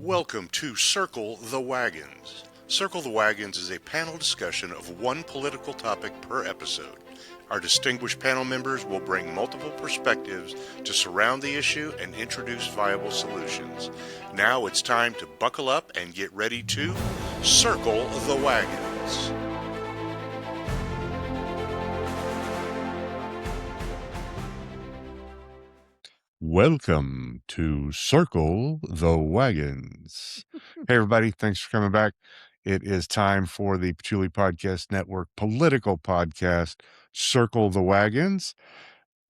Welcome to Circle the Wagons. Circle the Wagons is a panel discussion of one political topic per episode. Our distinguished panel members will bring multiple perspectives to surround the issue and introduce viable solutions. Now it's time to buckle up and get ready to Circle the Wagons. Welcome to Circle the Wagons. Hey, everybody. Thanks for coming back. It is time for the Patchouli Podcast Network political podcast, Circle the Wagons.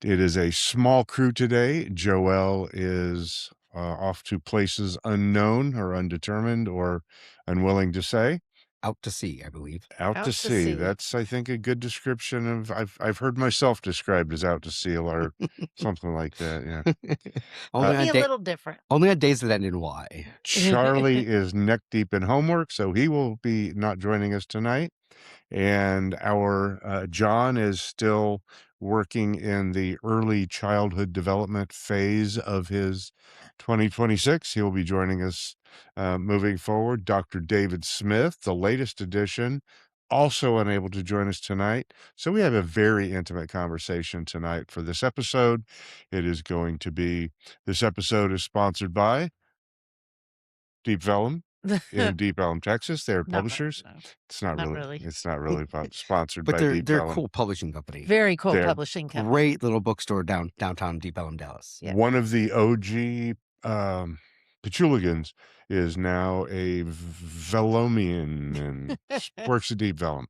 It is a small crew today. Joelle is off to places unknown or undetermined or unwilling to say. Out to sea, I believe. Out to sea. That's, I think, a good description of. I've heard myself described as out to sea or something like that. Yeah. Maybe a little different. Only on days that end in Y. Charlie is neck deep in homework, so he will be not joining us tonight. And our John is still working in the early childhood development phase of his 2026. He will be joining us moving forward. Dr. David Smith, the latest edition, also unable to join us tonight. So we have a very intimate conversation tonight for this episode. This episode is sponsored by Deep Vellum in Deep Elm, Texas. They're publishers. No. It's not really sponsored But by they're Deep a Elm. cool publishing company. Very cool They're publishing company. Great little bookstore downtown Deep Elm, Dallas. Yeah. One of the OG Pachuligans is now a Velomian and works at Deep Vellum.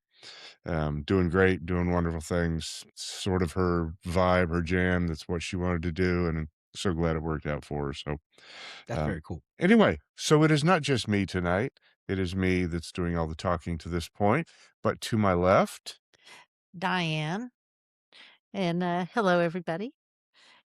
Doing great, doing wonderful things. Sort of her vibe, her jam. That's what she wanted to do, and I'm so glad it worked out for her. So That's very cool. Anyway, so it is not just me tonight. It is me that's doing all the talking to this point. But to my left, Diane. And hello, everybody.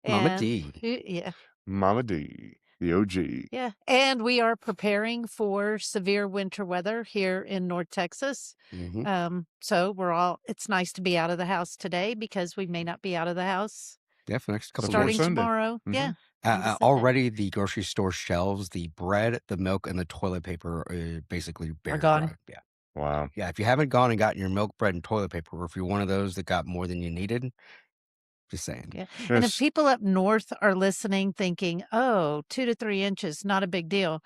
Mama D. Yeah. Mama D, the OG. Yeah. And we are preparing for severe winter weather here in North Texas. Mm-hmm. So it's nice to be out of the house today because we may not be out of the house. Yeah, for the next couple starting of days. tomorrow. Mm-hmm. Yeah. Already the grocery store shelves, the bread, the milk, and the toilet paper are basically bare. Gone. Yeah. Wow. Yeah, if you haven't gone and gotten your milk, bread, and toilet paper, or if you're one of those that got more than you needed, just saying. Yeah. And if people up north are listening thinking, 2 to 3 inches, not a big deal.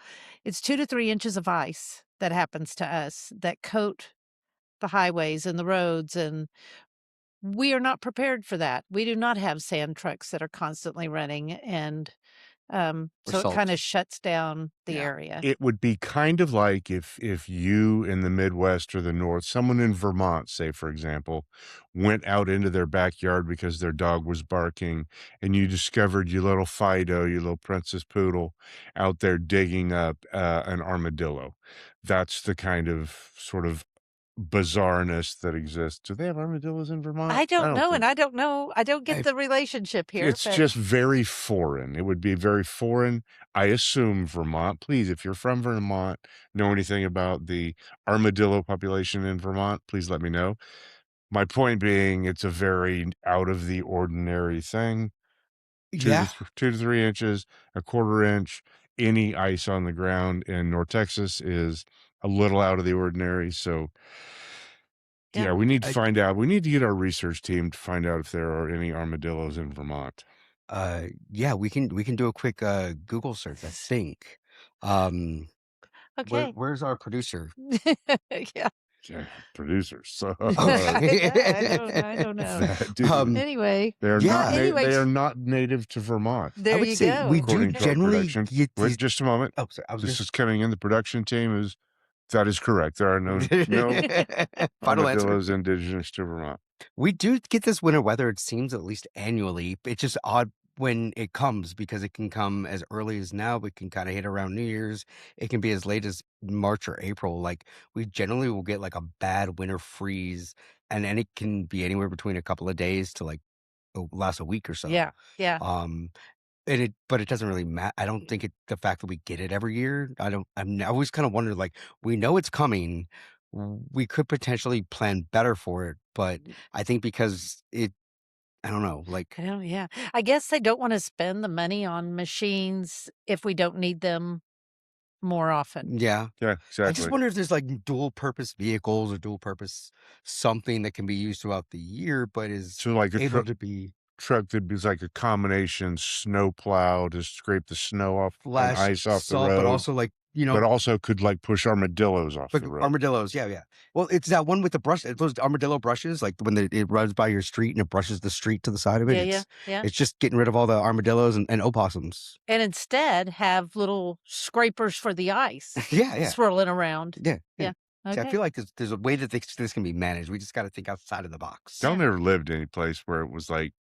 It's 2 to 3 inches of ice that happens to us that coat the highways and the roads, and we are not prepared for that. We do not have sand trucks that are constantly running, and so it kind of shuts down the area. It would be kind of like if you in the Midwest or the North, someone in Vermont, say, for example, went out into their backyard because their dog was barking, and you discovered your little Fido, your little Princess Poodle, out there digging up an armadillo. That's the kind of sort of bizarreness that exists. Do they have armadillos in Vermont? I don't know, and I don't know. I don't get the relationship here. It's just very foreign. It would be very foreign. I assume Vermont. Please, if you're from Vermont, know anything about the armadillo population in Vermont, please let me know. My point being, it's a very out of the ordinary thing. 2 to 3 inches, a quarter inch, any ice on the ground in North Texas is a little out of the ordinary. So yeah, we need to find out. We need to get our research team to find out if there are any armadillos in Vermont. Yeah, we can do a quick Google search, I think. Okay. Where's our producer? Yeah. Producers. So I don't know. Anyway, they are not native to Vermont. There you go. We do generally get Wait just a moment. Oh, sorry. This is coming in. The production team that is correct. There are no armadillos indigenous to Vermont. We do get this winter weather, it seems, at least annually. It's just odd when it comes because it can come as early as now. We can kind of hit around New Year's. It can be as late as March or April. Like we generally will get like a bad winter freeze, and then it can be anywhere between a couple of days to like last a week or so. Yeah. But it doesn't really matter. I don't think the fact that we get it every year. I always kind of wonder, like, we know it's coming. We could potentially plan better for it, but I think because I don't know, like. Yeah. I guess they don't want to spend the money on machines if we don't need them more often. Yeah. Yeah, I just exactly. wonder if there's like dual purpose vehicles or dual purpose something that can be used throughout the year, but is So, like, a able to be truck that is like a combination snowplow to scrape the snow off and flash ice off the salt, but road, also like, but also could, like, push armadillos off like the road. armadillos. Yeah, yeah. Well, it's that one with the brush. Those armadillo brushes, like when it runs by your street and it brushes the street to the side of it. Yeah, yeah, yeah. It's just getting rid of all the armadillos and opossums. And instead have little scrapers for the ice Yeah, yeah, swirling around. yeah, yeah. Yeah. See, I Okay. feel like there's a way that this can be managed. We just got to think outside of the box. Yeah. Y'all never lived any place where it was, like,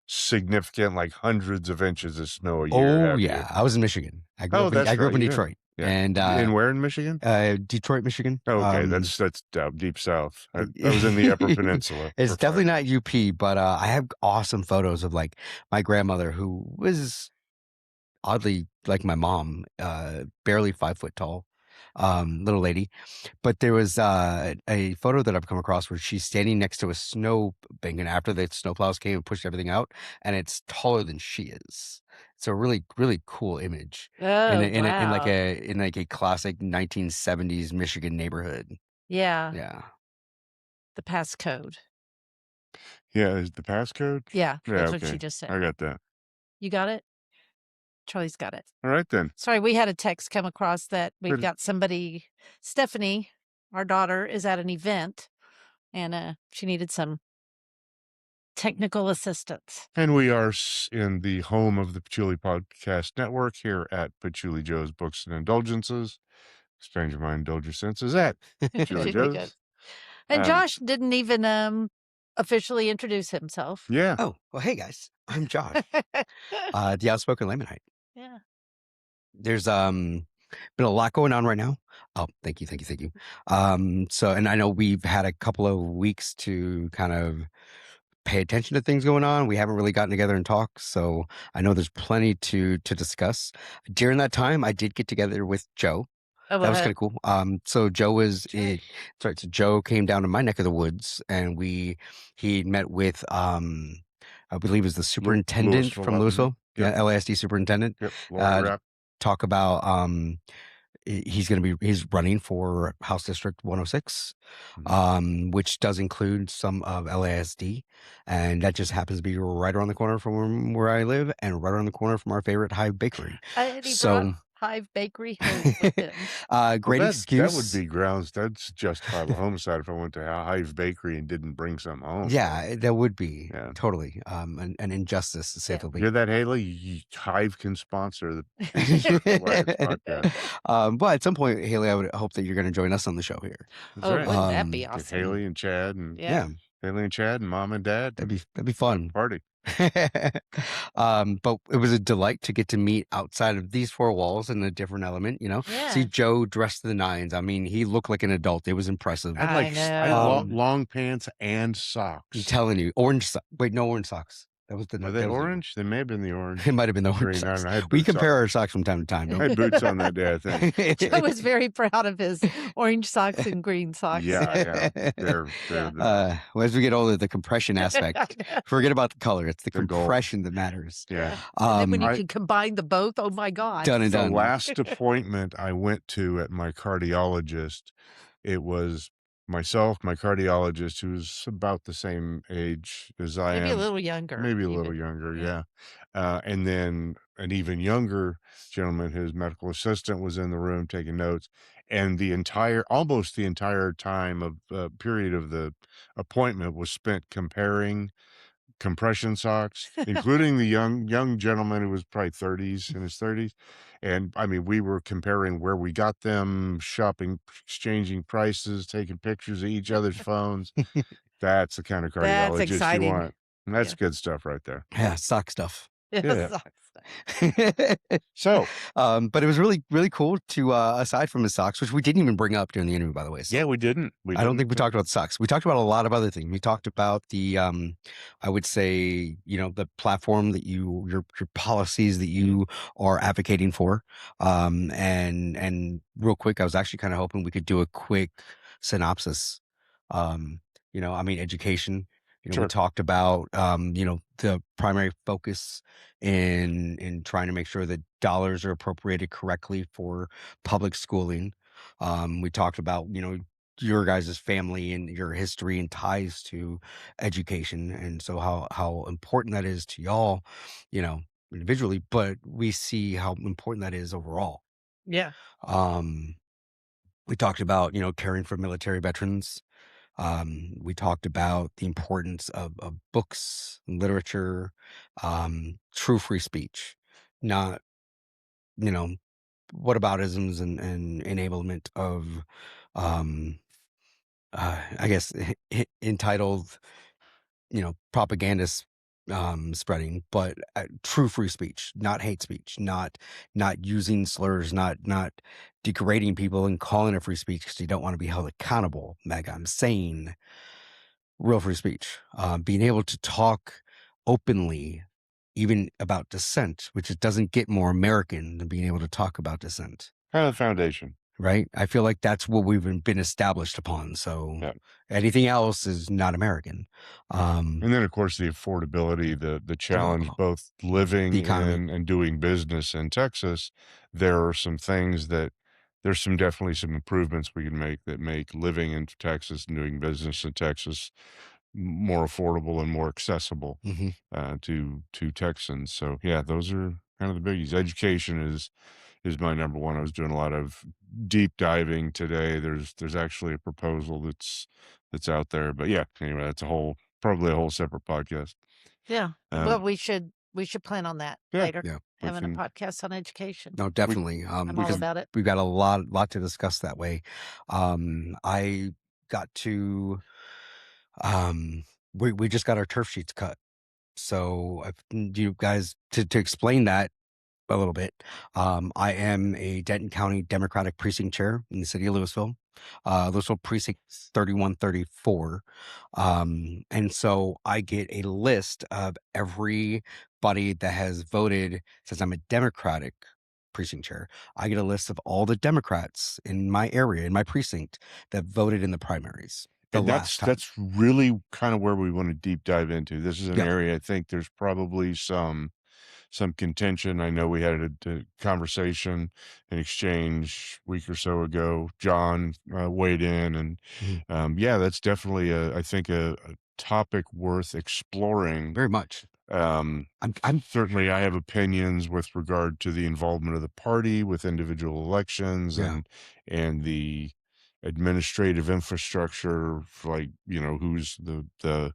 significant, like, hundreds of inches of snow a year, Oh have you? yeah, I was in Michigan. Oh, that's I grew up right, in you did. Detroit, Yeah. and In where in Michigan? Detroit, Michigan. Okay, that's down deep south. I was in the Upper Peninsula It's for definitely fun. not UP, but I have awesome photos of like my grandmother, who was oddly like my mom, barely 5 foot tall, little lady. But there was a photo that I've come across where she's standing next to a snow bank, and after the snowplows came and pushed everything out, and it's taller than she is. It's a really, really cool image Oh, wow. in like a classic 1970s Michigan neighborhood. Yeah. Yeah. The passcode. Yeah, is the passcode? Yeah, Yeah, that's what she okay. just said. I got that. You got it? Charlie's got it. Alright then. Sorry, we had a text come across that we've Good. got somebody, Stephanie, our daughter, is at an event and she needed some technical assistance. And we are in the home of the Patchouli Podcast Network here at Patchouli Joe's Books and Indulgences. Expand your mind, indulge your senses at Patchouli Julie goes. Joe's. And Um, Josh didn't even officially introduce himself. yeah. Oh, well, hey guys, I'm Josh, the outspoken Lamanite. Yeah. There's been a lot going on right now. Oh, thank you. So, and I know we've had a couple of weeks to kind of pay attention to things going on. We haven't really gotten together and talk, so I know there's plenty to discuss. During that time, I did get together with Joe. Oh, That was kind of cool. So Joe was Josh. sorry, so Joe came down to my neck of the woods, and he met with I believe it was the superintendent Louisville, from Louisville, Yep. yeah, LASD superintendent. Yep. Lori Rapp. Talk about he's running for House District 106, which does include some of LASD, and that just happens to be right around the corner from where I live and right around the corner from our favorite Hive Bakery. And he So brought Hive Bakery home with him. great That excuse. would be grounds. That's justifiable homicide if I went to Hive Bakery and didn't bring something home. Yeah, that would be Yeah. totally an injustice to say the least. Hear that, Haley? Hive can sponsor the podcast. But at some point, Haley, I would hope that you're going to join us on the show here. That's Oh, right. wouldn't that be Get awesome? Haley and Chad and Yeah. Haley and Chad and Mom and Dad. That'd be fun. Party. But it was a delight to get to meet outside of these four walls in a different element, Yeah. See Joe dressed to the nines. I mean, he looked like an adult. It was impressive. I I had know. long pants and I'm socks. telling you, wait, no orange socks. That was the Were they orange? They may have been the orange. It might have been the orange Green. I socks. don't know. I had We boots compare on. our socks from time to time. I Don't had boots on that day, I think. we? Joe was very proud of his orange socks and green socks. Yeah. They're Well, as we get older, the compression aspect. I know. Forget about the color. It's the They're gold. compression that matters. yeah. And then when you I- can combine the both, oh my God. Done and The done. last appointment I went to at my cardiologist, it was myself, my cardiologist, who's about the same age as I Maybe a am. little younger. Maybe a even. little younger, yeah. And then an even younger gentleman, his medical assistant, was in the room taking notes. And almost the entire time of period of the appointment was spent comparing compression socks, including the young gentleman who was probably 30s, in his 30s. And I mean, we were comparing where we got them, shopping, exchanging prices, taking pictures of each other's phones. That's the kind of That's cardiologist you exciting. want. And that's Yeah. good stuff right there. Yeah, sock stuff. Yeah. Socks. So, But it was really, really cool to, aside from the socks, which we didn't even bring up during the interview, by the way. So yeah, we didn't. I don't think we talked about the socks. We talked about a lot of other things. We talked about the, I would say, the platform that your policies that you are advocating for. And real quick, I was actually kind of hoping we could do a quick synopsis. I mean, education. We Sure. talked about, the primary focus in trying to make sure that dollars are appropriated correctly for public schooling. We talked about, your guys' family and your history and ties to education, and so how important that is to y'all, you know, individually, but we see how important that is overall. Yeah. Um, we talked about, caring for military veterans. We talked about the importance of books, and literature, true free speech, not, you know, whataboutisms and enablement of, um, I guess, entitled, propagandists spreading, but true free speech, not hate speech, not using slurs, not degrading people and calling it free speech because you don't want to be held accountable. Meg, I'm saying real free speech, being able to talk openly, even about dissent, which it doesn't get more American than being able to talk about dissent, Kind of the foundation. right? I feel like that's what we've been established upon. So Yeah. anything else is not American. Um, And then, of course, the affordability, the challenge oh, both the living economy. in and doing business in Texas. There are some things that there's some definitely some improvements we can make that make living in Texas and doing business in Texas more affordable and more accessible Hmm. to Texans. So yeah, those are kind of the biggies. Education is my number one. I was doing a lot of deep diving today. There's actually a proposal that's out there. But yeah, anyway, that's a whole probably a whole separate podcast. Yeah. Well, Um, we should plan on that yeah, later, Yeah. we having a can podcast on education. No, we definitely. I'm we all Because can about it. we've got a lot to discuss that way. I got to, um, we just got our turf sheets cut. So, you guys, to explain that a little bit, I am a Denton County Democratic Precinct Chair in the city of Louisville Precinct 3134. And so I get a list of everybody that has voted since I'm a Democratic precinct chair. I get a list of all the Democrats in my area, in my precinct, that voted in the primaries the and last time. that's really kind of where we want to deep dive into. This is an Yep. area I think there's probably some contention. I know we had a conversation, an exchange week or so ago. John weighed in, and Mhm. yeah, that's definitely I think a topic worth exploring. Very much. I'm Certainly, I have opinions with regard to the involvement of the party with individual elections Yeah. and the administrative infrastructure, like who's the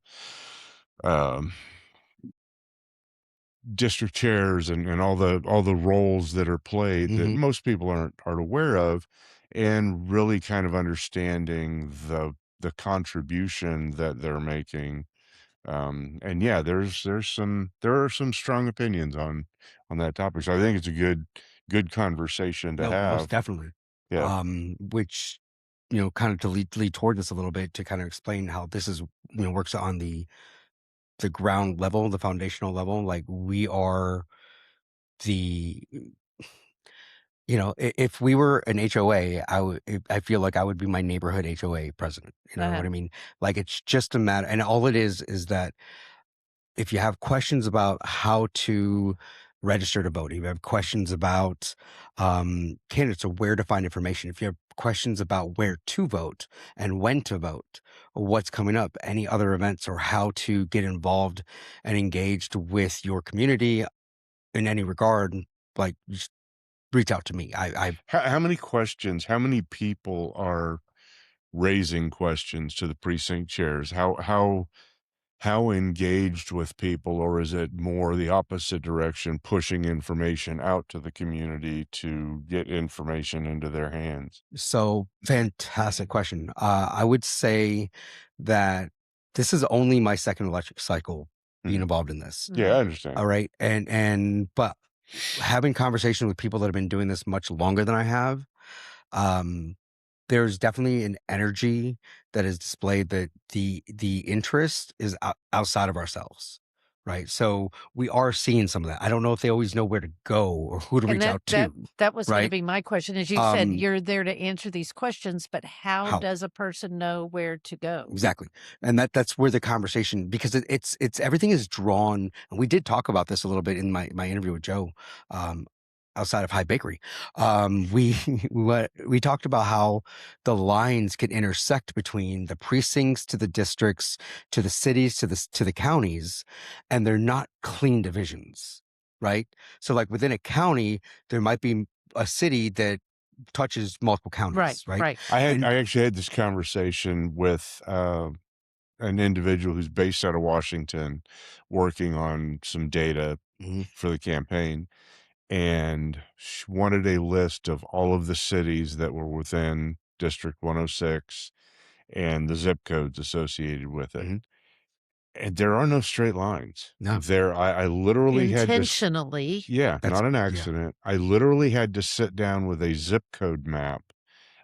um, district chairs and all the roles that are played that Hmm. most people aren't aware of, and really kind of understanding the contribution that they're making. And yeah, there are some strong opinions on that topic. So I think it's a good conversation to No, most have. definitely. Yeah. Which, kind of to lead toward this a little bit to kind of explain how this is, works on the ground level, the foundational level. Like we are the, if we were an HOA, I feel like I would be my neighborhood HOA president. You know Uh-huh. what I mean? Like it's just a matter, and all it is that if you have questions about how to register to vote, if you have questions about candidates or where to find information, if you have questions about where to vote and when to vote, or what's coming up, any other events, or how to get involved and engaged with your community in any regard, like just reach out to me. How many questions, how many people are raising questions to the precinct chairs? How engaged with people, or is it more the opposite direction, pushing information out to the community to get information into their hands? So fantastic question. I would say that this is only my second electric cycle being Mhm. involved in this. Yeah, Mhm. I understand. All right. But having conversations with people that have been doing this much longer than I have, um, there's definitely an energy that is displayed that the interest is outside of ourselves. right? So we are seeing some of that. I don't know if they always know where to go or who to And reach that out that to, that was gonna right? be my question. As you said, Um, you're there to answer these questions, but how how does a person know where to go? exactly, and that's where the conversation, because it's everything is drawn, and we did talk about this a little bit in my interview with Joe, um, outside of High Bakery. We we talked about how the lines can intersect between the precincts to the districts to the cities to the counties, and they're not clean divisions, right? So like within a county, there might be a city that touches multiple Right, counties, right? right. And I actually had this conversation with, an individual who's based out of Washington working on some data Mhm, for the campaign, and she wanted a list of all of the cities that were within District 106 and the zip codes associated with it. mhm. And there are no straight lines. No, I literally had to Intentionally. yeah, that's not an yeah. accident. I literally had to sit down with a zip code map,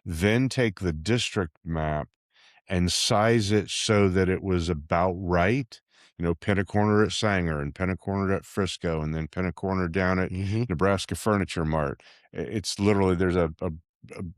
then take the district map and size it so that it was about right. You know, pin a corner at Sanger and pin a corner at Frisco and then pin a corner down at Mhm, Nebraska Furniture Mart. It's literally there's a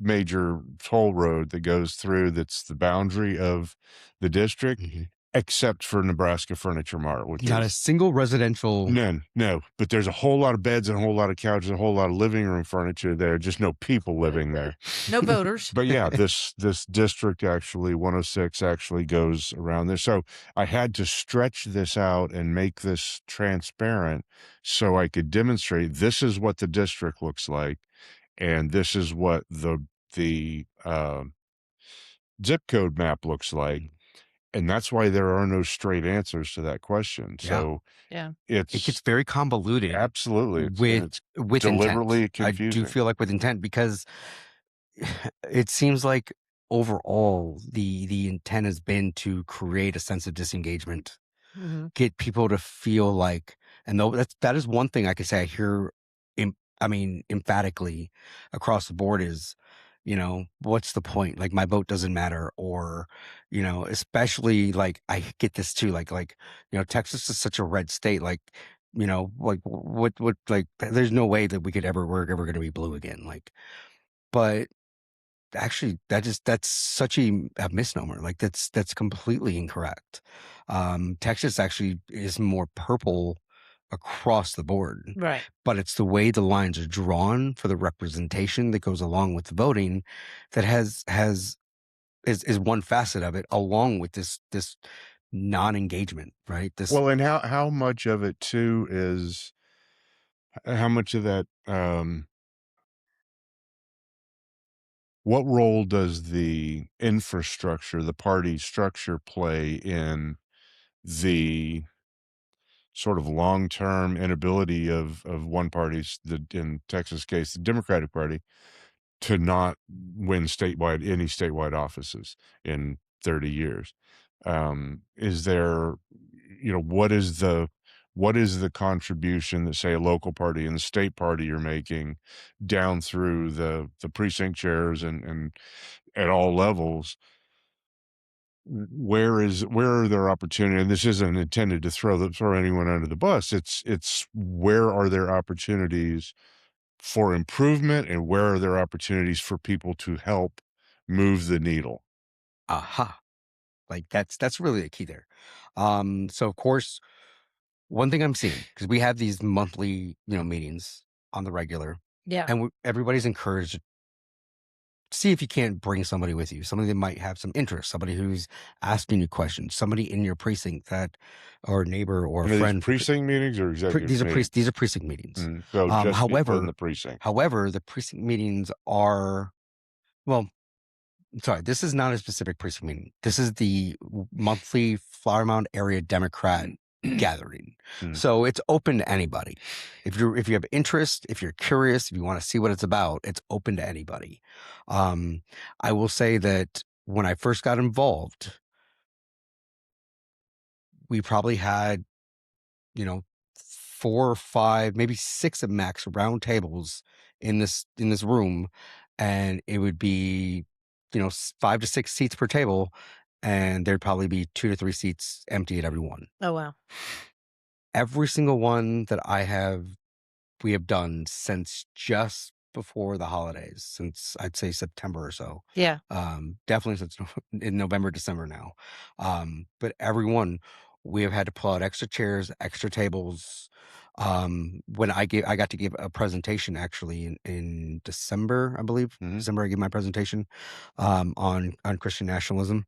major toll road that goes through that's the boundary of the district, mhm. except for Nebraska Furniture Mart, which Not a is single residential. none, no, but there's a whole lot of beds and a whole lot of couches, a whole lot of living room furniture there, just no people living there. No voters. But yeah, this district actually 106 actually goes around there. So I had to stretch this out and make this transparent so I could demonstrate this is what the district looks like and this is what the zip code map looks like. Mhm. And that's why there are no straight answers to that question. Yeah, So Yeah. it gets it's very convoluted absolutely with it's intent. deliberately I do confusing. feel like with intent, because it seems like overall the intent has been to create a sense of disengagement, Mhm. get people to feel like, and though that is one thing I could say I hear, I mean, emphatically across the board is, what's the point? Like my vote doesn't matter, or, especially like I get this too, like, Texas is such a red state, like, like what, like, there's no way that we're ever going to be blue again. Like, but actually, that's such a misnomer. Like that's completely incorrect. Texas actually is more purple across the board, Right. but it's the way the lines are drawn for the representation that goes along with the voting that is one facet of it, along with this non-engagement, right? This Well, and how much of it too is how much of that, what role does the infrastructure, the party structure play in the sort of long-term inability of one party's, the in Texas case, the Democratic Party, to not win any statewide offices in 30 years? Is there, what is the contribution that, say, a local party and the state party are making down through the precinct chairs and at all levels? Where are their opportunity? And this isn't intended to throw anyone under the bus. It's where are there opportunities for improvement and where are there opportunities for people to help move the needle? aha, like that's really the key there. So of course, one thing I'm seeing, because we have these monthly, meetings on the regular, Yeah. and everybody's encouraged, see if you can't bring somebody with you, somebody that might have some interest, somebody who's asking you questions, somebody in your precinct that, or neighbor or a And are these friend. precinct meetings or executive These meetings? are precinct meetings. So just people in However, the precinct. the precinct meetings are, well, sorry, this is not a specific precinct meeting. This is the monthly Flower Mound Area Democrat gathering. Mm. So it's open to anybody. If you have interest, if you're curious, if you want to see what it's about, it's open to anybody. Um, I will say that when I first got involved, we probably had, you know, 4 or 5, maybe 6 at max round tables in this room, and it would be, 5 to 6 seats per table, and there'd probably be 2 to 3 seats empty at every one. Oh, wow. every single one that we have done since just before the holidays, since I'd say September or so. Yeah. Definitely since in November, December now. But everyone, we have had to pull out extra chairs, extra tables. When I got to give a presentation actually in December, I believe. Mhm. December, I gave my presentation on Christian nationalism.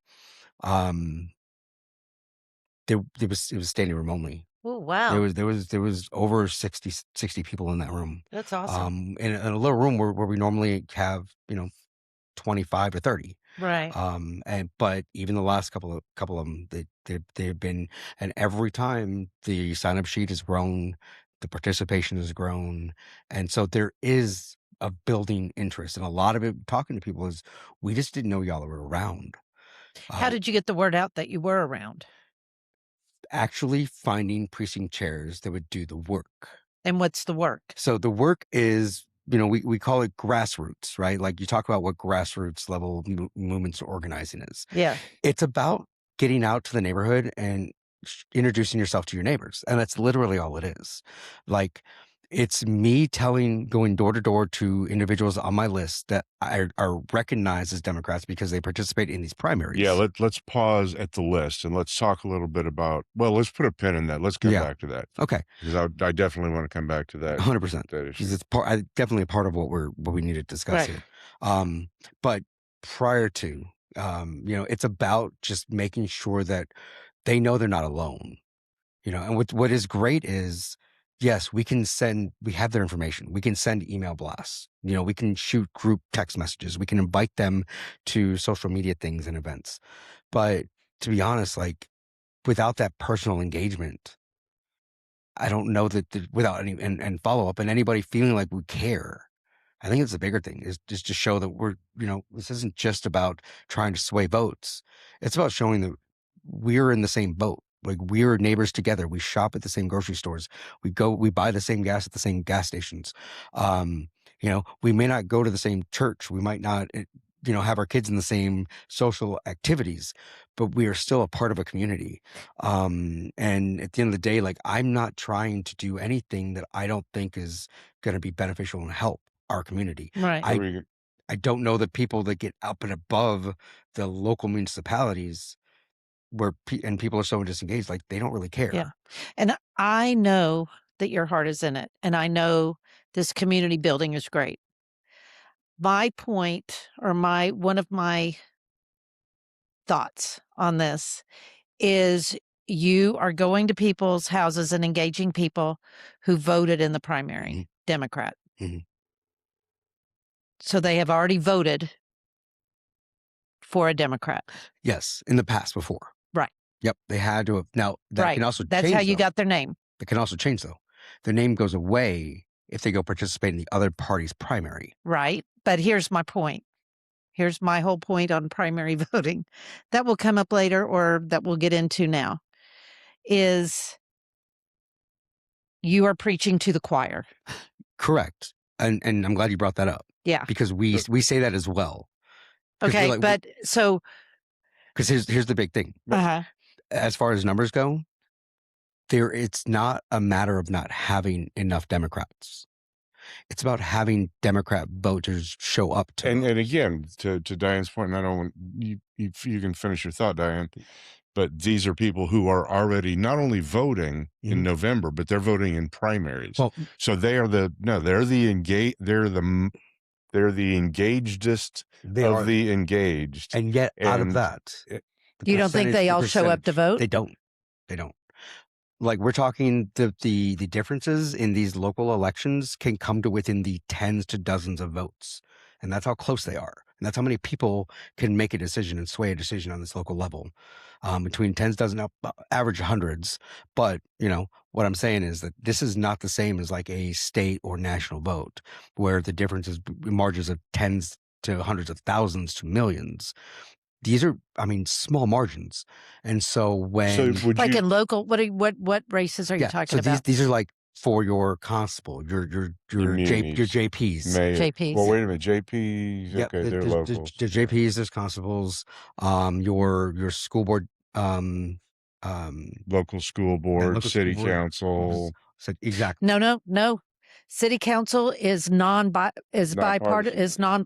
It was standing room only. Oh, There wow. was over 60 people in that room. That's awesome. In a little room where we normally have, 25 to 30. Right. But even the last couple of them, they've been, and every time the sign up sheet has grown, the participation has grown, and so there is a building interest, and a lot of it talking to people is we just didn't know y'all were around. How did you get the word out that you were around? Actually finding precinct chairs that would do the work. And what's the work? So the work is, we call it grassroots, right? Like you talk about what grassroots level movements organizing is. Yeah. It's about getting out to the neighborhood and introducing yourself to your neighbors. And that's literally all it is. Like it's me going door to door to individuals on my list that are recognized as Democrats because they participate in these primaries. Yeah, let's pause at the list and let's talk a little bit about. Well, let's put a pin in that. Let's come back to that. Okay. Because I definitely want to come back to that. 100%. That issue. Because it's definitely a part of what we need to discuss Right. here. But prior to, it's about just making sure that they know they're not alone. And what is great is, yes, we have their information. We can send email blasts. We can shoot group text messages. We can invite them to social media things and events. But to be honest, like without that personal engagement, I don't know that without any and follow up and anybody feeling like we care. I think it's the bigger thing is just to show that this isn't just about trying to sway votes. It's about showing that we're in the same boat. Like we're neighbors together. We shop at the same grocery stores. We buy the same gas at the same gas stations. We may not go to the same church. We might not, have our kids in the same social activities, but we are still a part of a community. And at the end of the day, like I'm not trying to do anything that I don't think is going to be beneficial and help our community. Right. I don't know the people that get up and above the local municipalities where people are so disengaged, like they don't really care. Yeah. And I know that your heart is in it. And I know this community building is great. My point or one of my thoughts on this is you are going to people's houses and engaging people who voted in the primary Democrat. So they have already voted for a Democrat. Yes, in the past before. Right. Yep, they had to have. Now that can also That's change. How you got their name. It can also change though. Their name goes away if they go participate in the other party's primary. Right. But here's my point. Here's my whole point on primary voting. That will come up later or that we'll get into now. Is you are preaching to the choir. Correct. And I'm glad you brought that up. Yeah. Because we say that as well. Okay, like, but so because here's the big thing. As far as numbers go, it's not a matter of not having enough Democrats. It's about having Democrat voters show up to. And again, to Diane's point, and I don't want you can finish your thought, Diane. But these are people who are already not only voting in November, but they're voting in primaries. Well, so they're the engagedest of the engaged. And yet out of that, you don't think they all show up to vote? They don't. Like we're talking the differences in these local elections can come to within the tens to dozens of votes. And that's how close they are. And that's how many people can make a decision and sway a decision on this local level. Between tens, dozen, average hundreds. But, what I'm saying is that this is not the same as like a state or national vote where the difference is margins of tens to hundreds of thousands to millions. These are, small margins. And so when in local, what races are you talking about? These are like for your constable, your JPs. JPs. Well, wait a minute, JPs. Yep, Okay, they're local. The JPs, there's constables. Your school board Local school board, local school city board council, exactly. No, no, no. City council is nonpartisan.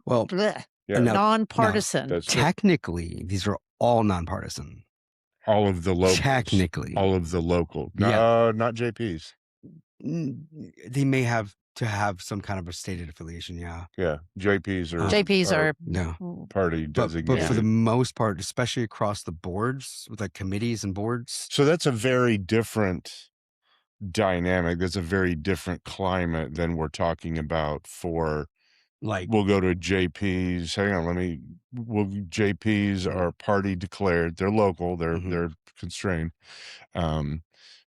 Well, Yeah, and now nonpartisan. that's true. technically, these are all nonpartisan. All of the locals, Technically, all of the local. yeah. No, not JPs. They may have to have some kind of a stated affiliation, yeah. Yeah, JPs JPs are are No. party But for the designated. most part, especially across the boards with like committees and boards, So that's a very different dynamic. That's a very different climate than we're talking about for. like We'll go to JPs. Hang on, JPs are party declared. They're local. mhm. They're constrained.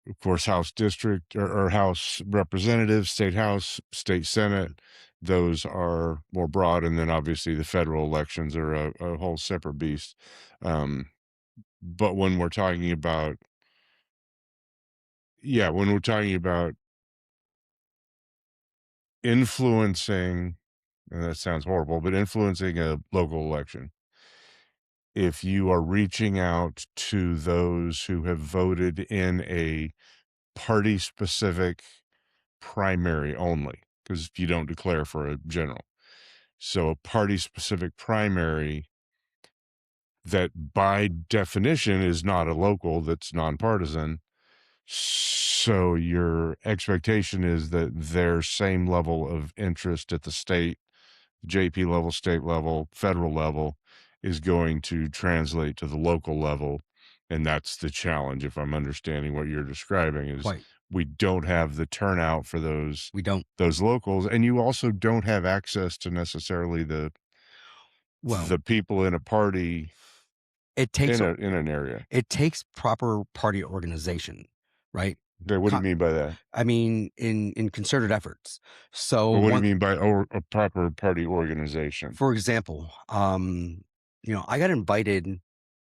Of course, House district or House representatives, state House, state Senate, those are more broad. And then obviously the federal elections are a whole separate beast. But when we're talking about, when we're talking about influencing, and that sounds horrible, but influencing a local election, if you are reaching out to those who have voted in a party specific primary only, because you don't declare for a general. So a party specific primary that by definition is not a local, that's nonpartisan. So your expectation is that their same level of interest at the state, JP level, state level, federal level is going to translate to the local level. And that's the challenge, if I'm understanding what you're describing, is Quite. we don't have the turnout for those We don't. locals, and you also don't have access to necessarily the people in a party It takes in an area. it takes proper party organization, right? Okay, what do you mean by that? I mean, in concerted efforts. So Well, what do you mean by a proper party organization? for example, I got invited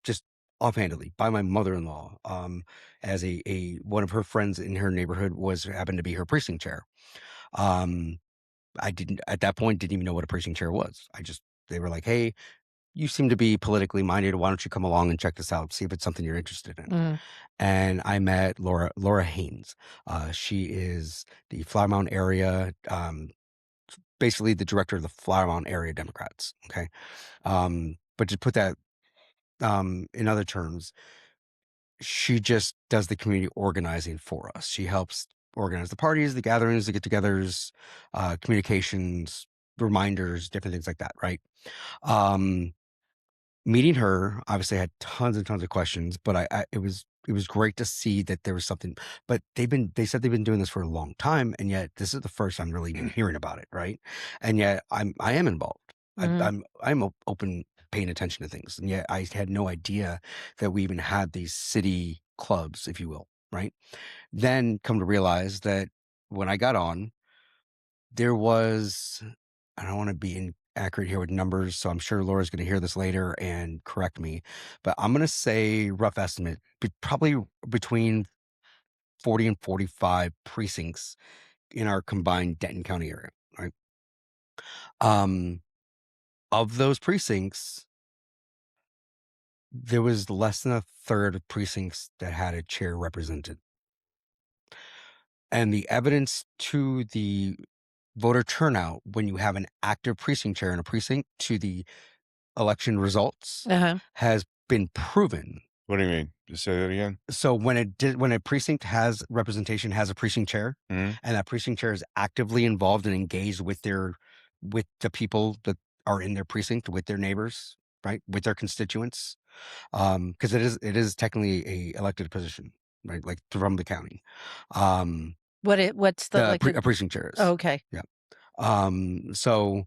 just offhandedly by my mother-in-law, as a one of her friends in her neighborhood happened to be her precinct chair. Um, I didn't at that point didn't even know what a precinct chair was. They were like, "Hey, you seem to be politically minded. Why don't you come along and check this out? See if it's something you're interested in." And I met Laura Haynes. She is the Flower Mound area, basically the director of the Flower Mound area Democrats. Okay, but to put that in other terms, she just does the community organizing for us. She helps organize the parties, the gatherings, the get-togethers, communications, reminders, different things like that. Right. Um, Meeting her, obviously, I had tons and tons of questions, but it was great to see that there was something. But they said they've been doing this for a long time, and yet this is the first I'm really even hearing about it, right? And yet I am involved. I'm open, paying attention to things, and yet I had no idea that we even had these city clubs, if you will, right? Then come to realize that when I got on, there was, I don't want to be inaccurate here with numbers, so I'm sure Laura's going to hear this later and correct me, but I'm going to say rough estimate, probably between 40 and 45 precincts in our combined Denton County area, right? Um, of those precincts, there was less than a third of precincts that had a chair represented. And the evidence to the voter turnout when you have an active precinct chair in a precinct to the election results has been proven. What do you mean? Just say that again. So when a precinct has representation, has a precinct chair, and that precinct chair is actively involved and engaged with the people that are in their precinct, with their neighbors, right, with their constituents, because it is technically a elected position, right, like from the county. What's the A precinct chair is. Oh, okay. Yeah. So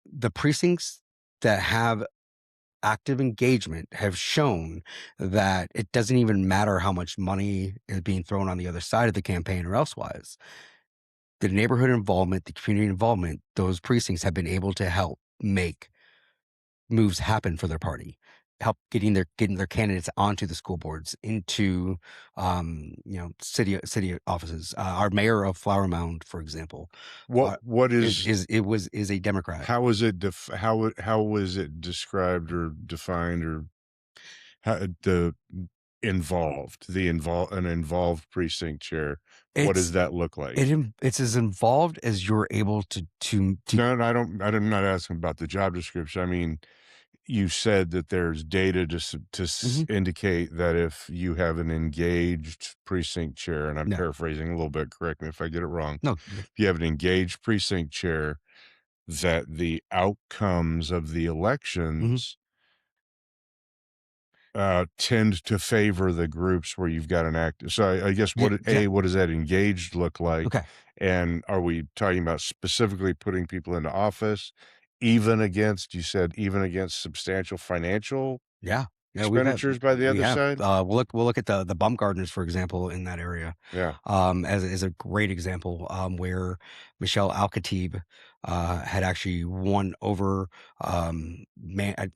the precincts that have active engagement have shown that it doesn't even matter how much money is being thrown on the other side of the campaign or elsewise. The neighborhood involvement, the community involvement, those precincts have been able to help make moves happen for their party, help getting their candidates onto the school boards, into city offices. Our mayor of Flower Mound, for example, what is a Democrat. How is it how was it described or defined, or the an involved precinct chair, what does It's that look like? it's as involved as you're able to No, no, I'm not asking about the job description. I mean, you said that there's data to Mhm. indicate that if you have an engaged precinct chair, and I'm Yeah. paraphrasing a little bit, correct me if I get it wrong. No, you're good. If you have an engaged precinct chair, that the outcomes of the Mhm. elections tend to favor the groups where you've got an active. So I guess Yeah, yeah. what does that engaged look like? Okay. And are we talking about specifically putting people into office, even against, you said, even against substantial financial Yeah. Yeah, expenditures by the we other have, side? we'll look at the bum gardeners, for example, in that area, Yeah. as a great example, where Michelle Al-Khatib, had actually won over, I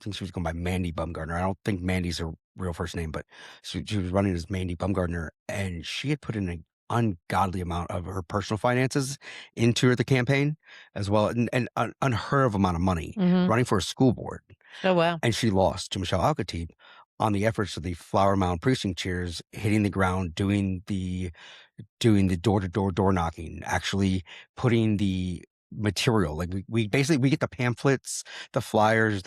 think she was going by Mandy Bumgardner. I don't think Mandy's her real first name, but she was running as Mandy Bumgardner, and she had put in an ungodly amount of her personal finances into the campaign as well, and an unheard of amount of money Mhm. running for a school board. Oh, wow. And she lost to Michelle Al-Khatib on the efforts of the Flower Mound precinct chairs hitting the ground, doing the door knocking, actually putting the material. Like we basically we get the pamphlets, the flyers,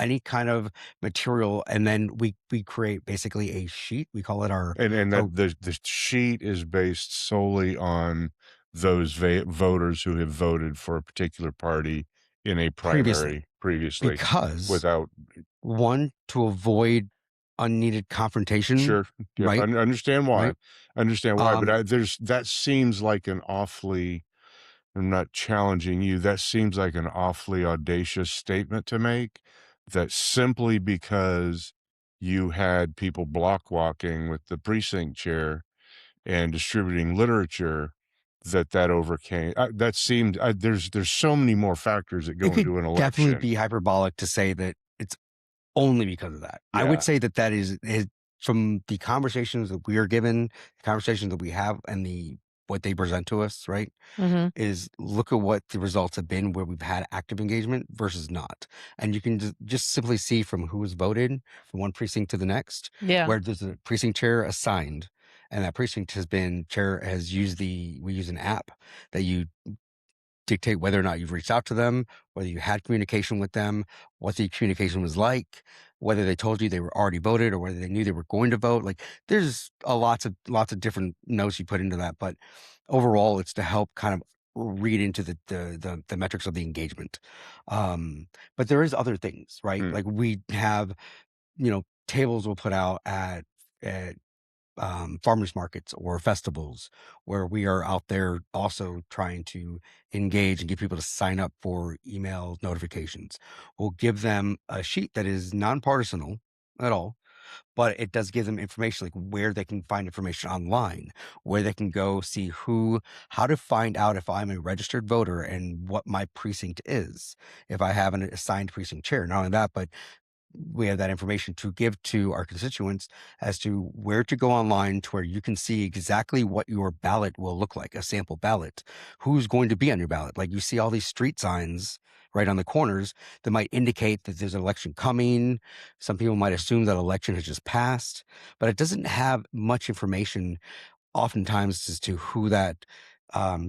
any kind of material, and then we create basically a sheet. We call it our And so that the sheet is based solely on those voters who have voted for a particular party in a previously primary previously because without. one to avoid unneeded confrontation, Sure. Yep. I right? understand why. Right. Understand why, but Um, that seems like an awfully, I'm not challenging you, that seems like an awfully audacious statement to make, that simply because you had people block walking with the precinct chair and distributing literature, that overcame, that seemed, there's so many more factors that it go could into an definitely election. be hyperbolic to say that it's only because of that. I would Yeah. say that that is from the conversations that we are given, the conversations that we have, and what they present to us, right? Mhm. Is look at what the results have been where we've had active engagement versus not. And you can just simply see from who has voted from one precinct to the next, Yeah. where there's a precinct chair assigned. And that precinct has used we use an app that you dictate whether or not you've reached out to them, whether you had communication with them, what the communication was like, whether they told you they were already voted or whether they knew they were going to vote. Like there's lots of different notes you put into that, but overall, it's to help kind of read into the metrics of the engagement. But there is other things, right? Hmm. Like we have, tables we'll put out at farmers markets or festivals where we are out there also trying to engage and get people to sign up for email notifications. We'll give them a sheet that is nonpartisanal at all, but it does give them information like where they can find information online, where they can go see how to find out if I'm a registered voter and what my precinct is, if I have an assigned precinct chair. Not only that, but we have that information to give to our constituents as to where to go online to where you can see exactly what your ballot will look like, a sample ballot, who's going to be on your ballot. Like you see all these street signs right on the corners that might indicate that there's an election coming. Some people might assume that election has just passed, but it doesn't have much information oftentimes as to who that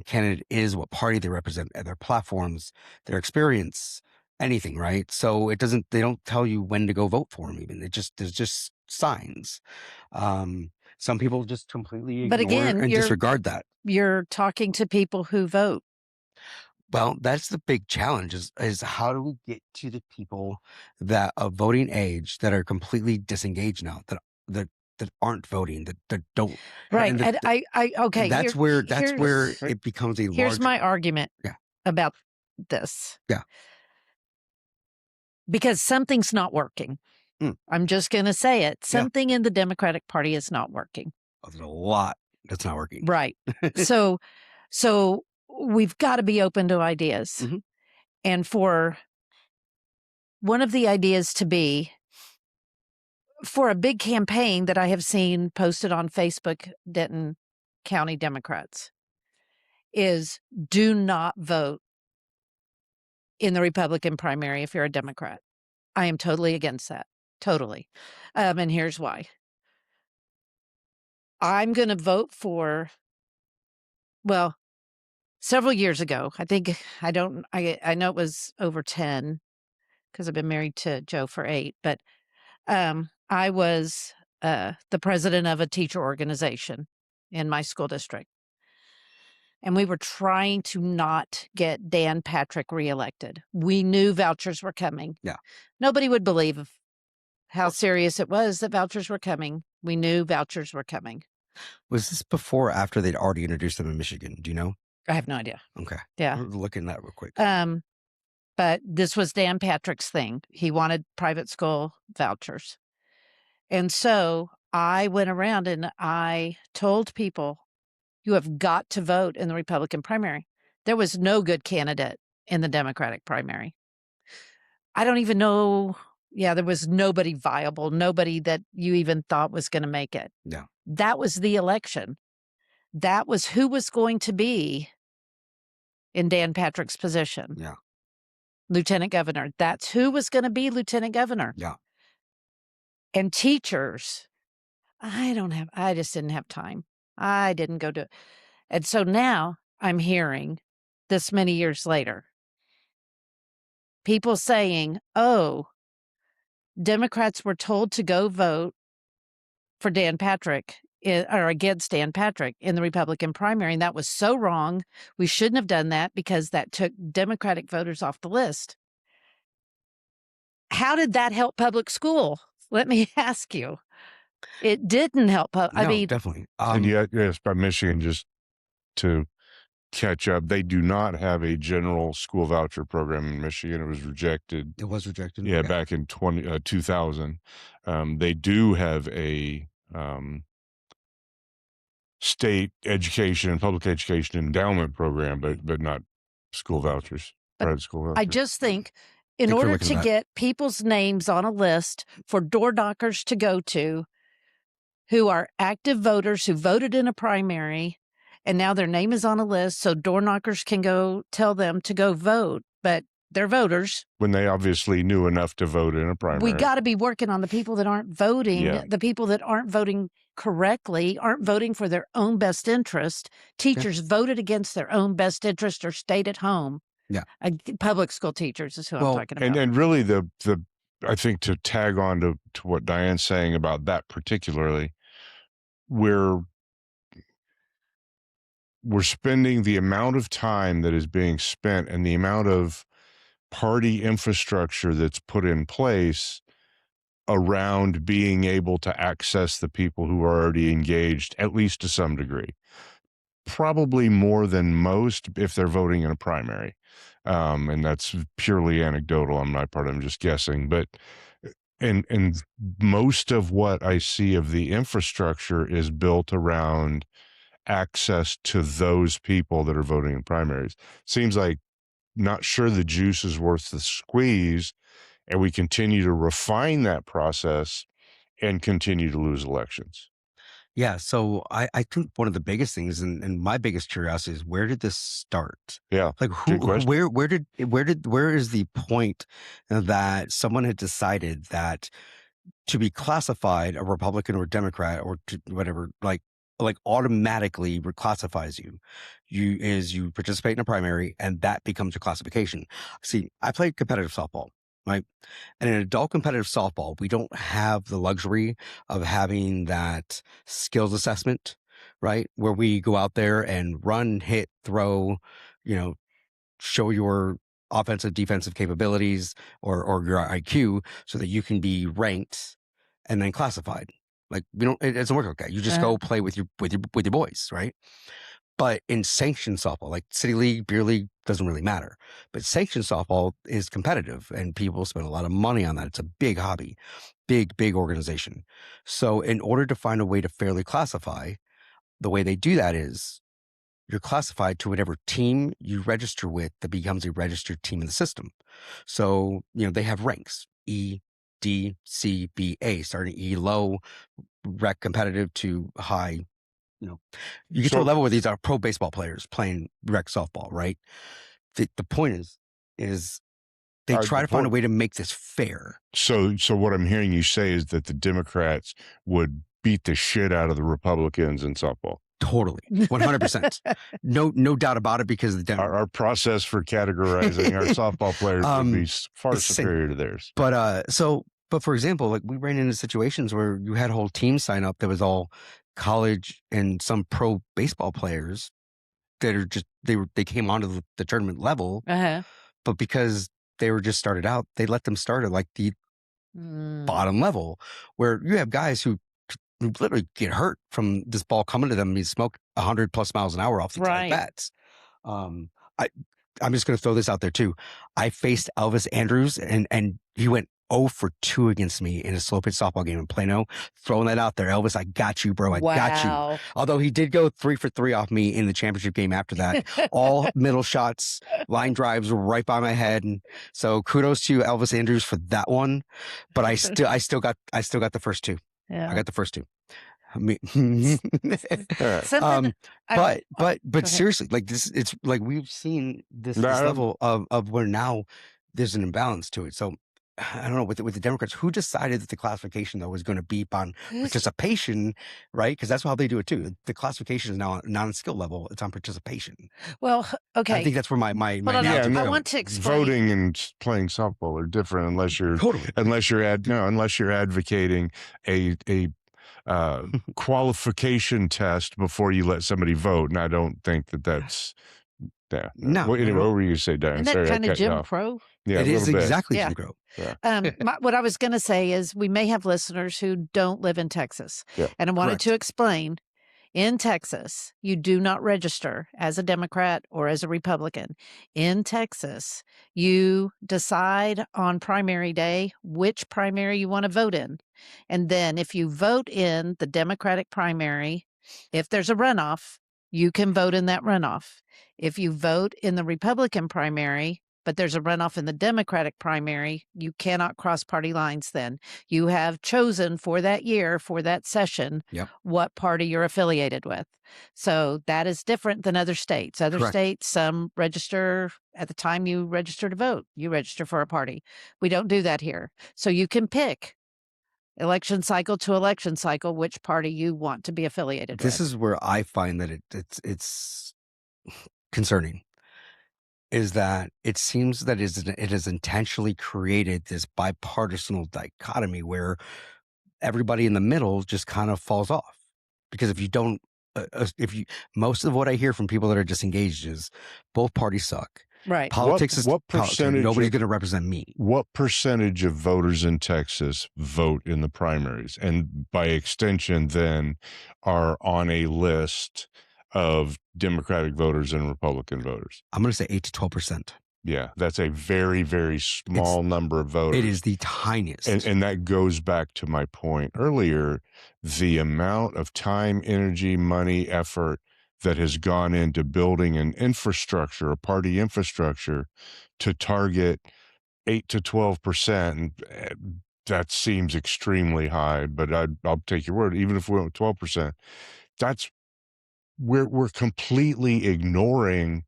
candidate is, what party they represent, and their platforms, their experience, anything, right? So they don't tell you when to go vote for them. Even there's just signs. Some people just completely But ignore again, and disregard that. you're talking to people who vote. Well, that's the big challenge is how do we get to the people that of voting age that are completely disengaged now, that that aren't voting, that don't, Right, and and I okay, that's where here's Right. it becomes a here's large. my argument Yeah, about this, yeah. because something's not working. Mm, I'm just gonna say it. yeah. Something in the Democratic Party is not working. Oh, there's a lot that's not working. Right. So so we've gotta be open to ideas, Mhm. and for one of the ideas to be for a big campaign that I have seen posted on Facebook, Denton County Democrats, is do not vote in the Republican primary if you're a Democrat. I am totally against that. totally. And here's why. I'm gonna vote for well, several years ago, I think I know it was over 10 because 'cause I've been married to Joe for 8, but, I was, the president of a teacher organization in my school district, and we were trying to not get Dan Patrick reelected. We knew vouchers were coming. Yeah. Nobody would believe how serious it was that vouchers were coming. We knew vouchers were coming. Was this before or after they'd already introduced them in Michigan? Do you know? I have no idea. Okay. Yeah. We're looking at that real quick. But this was Dan Patrick's thing. He wanted private school vouchers. And so I went around and I told people, you have got to vote in the Republican primary. There was no good candidate in the Democratic primary. I don't even know. Yeah, there was nobody viable, nobody that you even thought was going to make it. Yeah. That was the election. That was who was going to be in Dan Patrick's position. Yeah. Lieutenant governor. That's who was going to be lieutenant governor. Yeah. And teachers, I just didn't have time. I didn't go to it. And so now I'm hearing this many years later, people saying, oh, Democrats were told to go vote for Dan Patrick or against Dan Patrick in the Republican primary. And that was so wrong. We shouldn't have done that because that took Democratic voters off the list. How did that help public school? Let me ask you. It didn't help. I No, mean, definitely. And yet, yes, by Michigan, just to catch up, they do not have a general school voucher program in Michigan. It was rejected. It was rejected. Yeah, Okay. back in 2000. They do have a state education and public education endowment program, but not school vouchers, But private school vouchers. I just think in Thanks for order looking to at that. get people's names on a list for door knockers to go to who are active voters who voted in a primary and now their name is on a list so door knockers can go tell them to go vote, but they're voters. When they obviously knew enough to vote in a primary. We got to be working on the people that aren't voting, Yeah. the people that aren't voting correctly, aren't voting for their own best interest. Teachers voted against their own best interest or stayed at home. Yeah. Public school teachers is who I'm talking about. And really the I think to tag on to what Diane's saying about that particularly, we're spending the amount of time that is being spent and the amount of party infrastructure that's put in place around being able to access the people who are already engaged, at least to some degree. Probably more than most if they're voting in a primary. And that's purely anecdotal on my part. I'm just guessing. But and most of what I see of the infrastructure is built around access to those people that are voting in primaries. Seems like not sure the juice is worth the squeeze, and we continue to refine that process and continue to lose elections. Yeah. So I think one of the biggest things and my biggest curiosity is where did this start? Yeah. Like Good question. where is the point that someone had decided that to be classified a Republican or Democrat or whatever, like automatically reclassifies you. You participate in a primary and that becomes your classification. See, I played competitive softball, right? And in adult competitive softball, we don't have the luxury of having that skills assessment, right? Where we go out there and run, hit, throw, show your offensive, defensive capabilities or your IQ so that you can be ranked and then classified. Like it doesn't work like that. You just go play with your boys, right? But in sanctioned softball, like city league, beer league, doesn't really matter. But sanctioned softball is competitive, and people spend a lot of money on that. It's a big hobby, big organization. So, in order to find a way to fairly classify, the way they do that is you're classified to whatever team you register with that becomes a registered team in the system. So, they have ranks: E, D, C, B, A, starting E low, rec competitive to high. You get to a level where these are pro baseball players playing rec softball, right? The point is They Alright, try to find a before way to make this fair. so what I'm hearing you say is that the Democrats would beat the shit out of the Republicans in softball. Totally. 100%. No doubt about it, because the Our process for categorizing our softball players would be far it's the same. superior to theirs. But for example, like, we ran into situations where you had a whole team sign up that was all college and some pro baseball players that are just they came onto the tournament level, Uh-huh. but because they were just started out, they let them start at like the bottom level, where you have guys who literally get hurt from this ball coming to them. He smoked 100+ miles an hour off these Right. bats. I'm just going to throw this out there too. I faced Elvis Andrews, and he went 0 for 2 against me in a slow pitch softball game in Plano. Throwing that out there, Elvis, I got you, bro. I got you. Wow. Although he did go 3 for 3 off me in the championship game after that. All middle shots, line drives right by my head. And so kudos to Elvis Andrews for that one. But I still got the first 2. Yeah. I got the first 2. I mean, Something but ahead. seriously, like this, it's like we've seen this level of where now there's an imbalance to it. So I don't know, with the Democrats, who decided that the classification though was going to be on participation, right? Because that's how they do it too. The classification is now not on skill level; it's on participation. Well, okay. I think that's where my Hold on, analogy I goes. want to explain. Voting and playing softball are different unless you're Totally. unless you're advocating a qualification test before you let somebody vote, and I don't think that's No. What were you say, Darren? Isn't that Sorry, I kind of cut you Jim off. Crow? Yeah, It a is little bit. exactly Yeah. Jim Crow. Yeah. What I was going to say is we may have listeners who don't live in Texas. Yeah. And I wanted Correct. to explain, in Texas, you do not register as a Democrat or as a Republican. In Texas, you decide on primary day which primary you want to vote in. And then if you vote in the Democratic primary, if there's a runoff, you can vote in that runoff. If you vote in the Republican primary, but there's a runoff in the Democratic primary, you cannot cross party lines then. You have chosen for that year, for that session, Yep. what party you're affiliated with. So that is different than other states. Other Correct. states, some register at the time you register to vote, you register for a party. We don't do that here. So you can pick election cycle to election cycle which party you want to be affiliated with. This is where I find that it's concerning, is that it seems that it has intentionally created this bipartisan dichotomy where everybody in the middle just kind of falls off. Because if you don't, most of what I hear from people that are disengaged is both parties suck. Right. Politics is what politics. percentage Nobody's of- going to represent me. What percentage of voters in Texas vote in the primaries, and by extension then are on a list of Democratic voters and Republican voters? I'm going to say 8 to 12%. Yeah, that's a very, very small number of voters. It is the tiniest. And that goes back to my point earlier, the amount of time, energy, money, effort that has gone into building an infrastructure, a party infrastructure, to target 8 to 12%. That seems extremely high, but I'll take your word. Even if we went with 12%, we're completely ignoring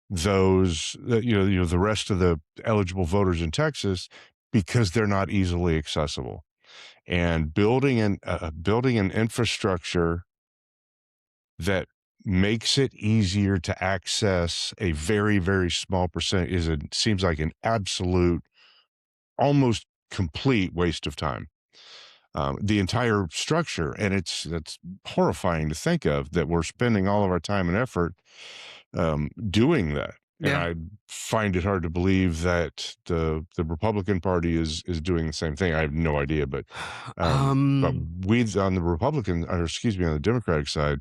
those, the rest of the eligible voters in Texas, because they're not easily accessible. And building an infrastructure that makes it easier to access a very, very small percent seems like an absolute, almost complete waste of time. The entire structure, and it's horrifying to think of that we're spending all of our time and effort doing that. Yeah. And I find it hard to believe that the Republican Party is doing the same thing. I have no idea, but we on the Democratic side,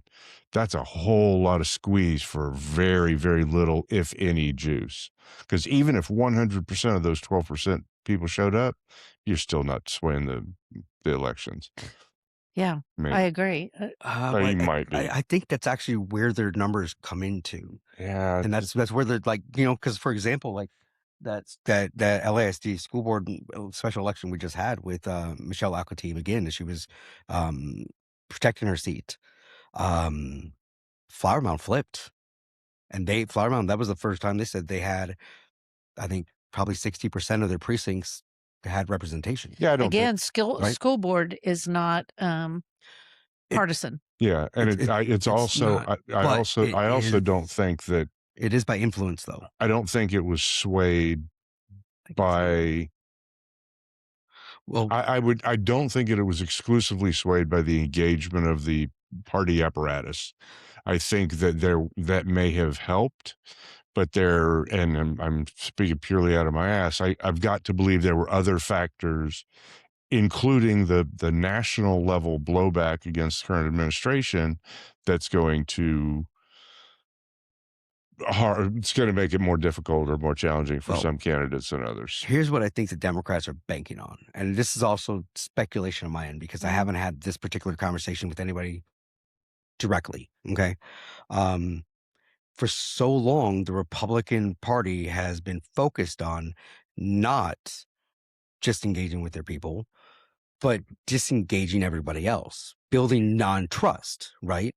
that's a whole lot of squeeze for very, very little, if any, juice. Because even if 100% of those 12% people showed up, you're still not swaying the elections. Yeah, Maybe. I agree. You might be. I think that's actually where their numbers come into. Yeah, And that's where they're like, because for example, like that LASD school board special election we just had with Michelle Alcatine again, as she was protecting her seat. Flower Mound flipped, and Flower Mound, that was the first time they said they had, I think, probably 60% of their precincts had representation, Yeah, I don't think Again, right? school board is not, It partisan. yeah, and it's it's also not, but I also don't think that it is by influence, though. I don't think it was swayed I can see that. by Well, I don't think that it was exclusively swayed by the engagement of the party apparatus. I think that that may have helped, but and I'm speaking purely out of my ass. I've got to believe there were other factors, including the national level blowback against the current administration, that's going to it's going to make it more difficult or more challenging for well, some candidates than others. here's what I think the Democrats are banking on, and this is also speculation on my end because I Mhm. haven't had this particular conversation with anybody directly. Okay, um, for so long, the Republican Party has been focused on not just engaging with their people, but disengaging everybody else, building non-trust, right?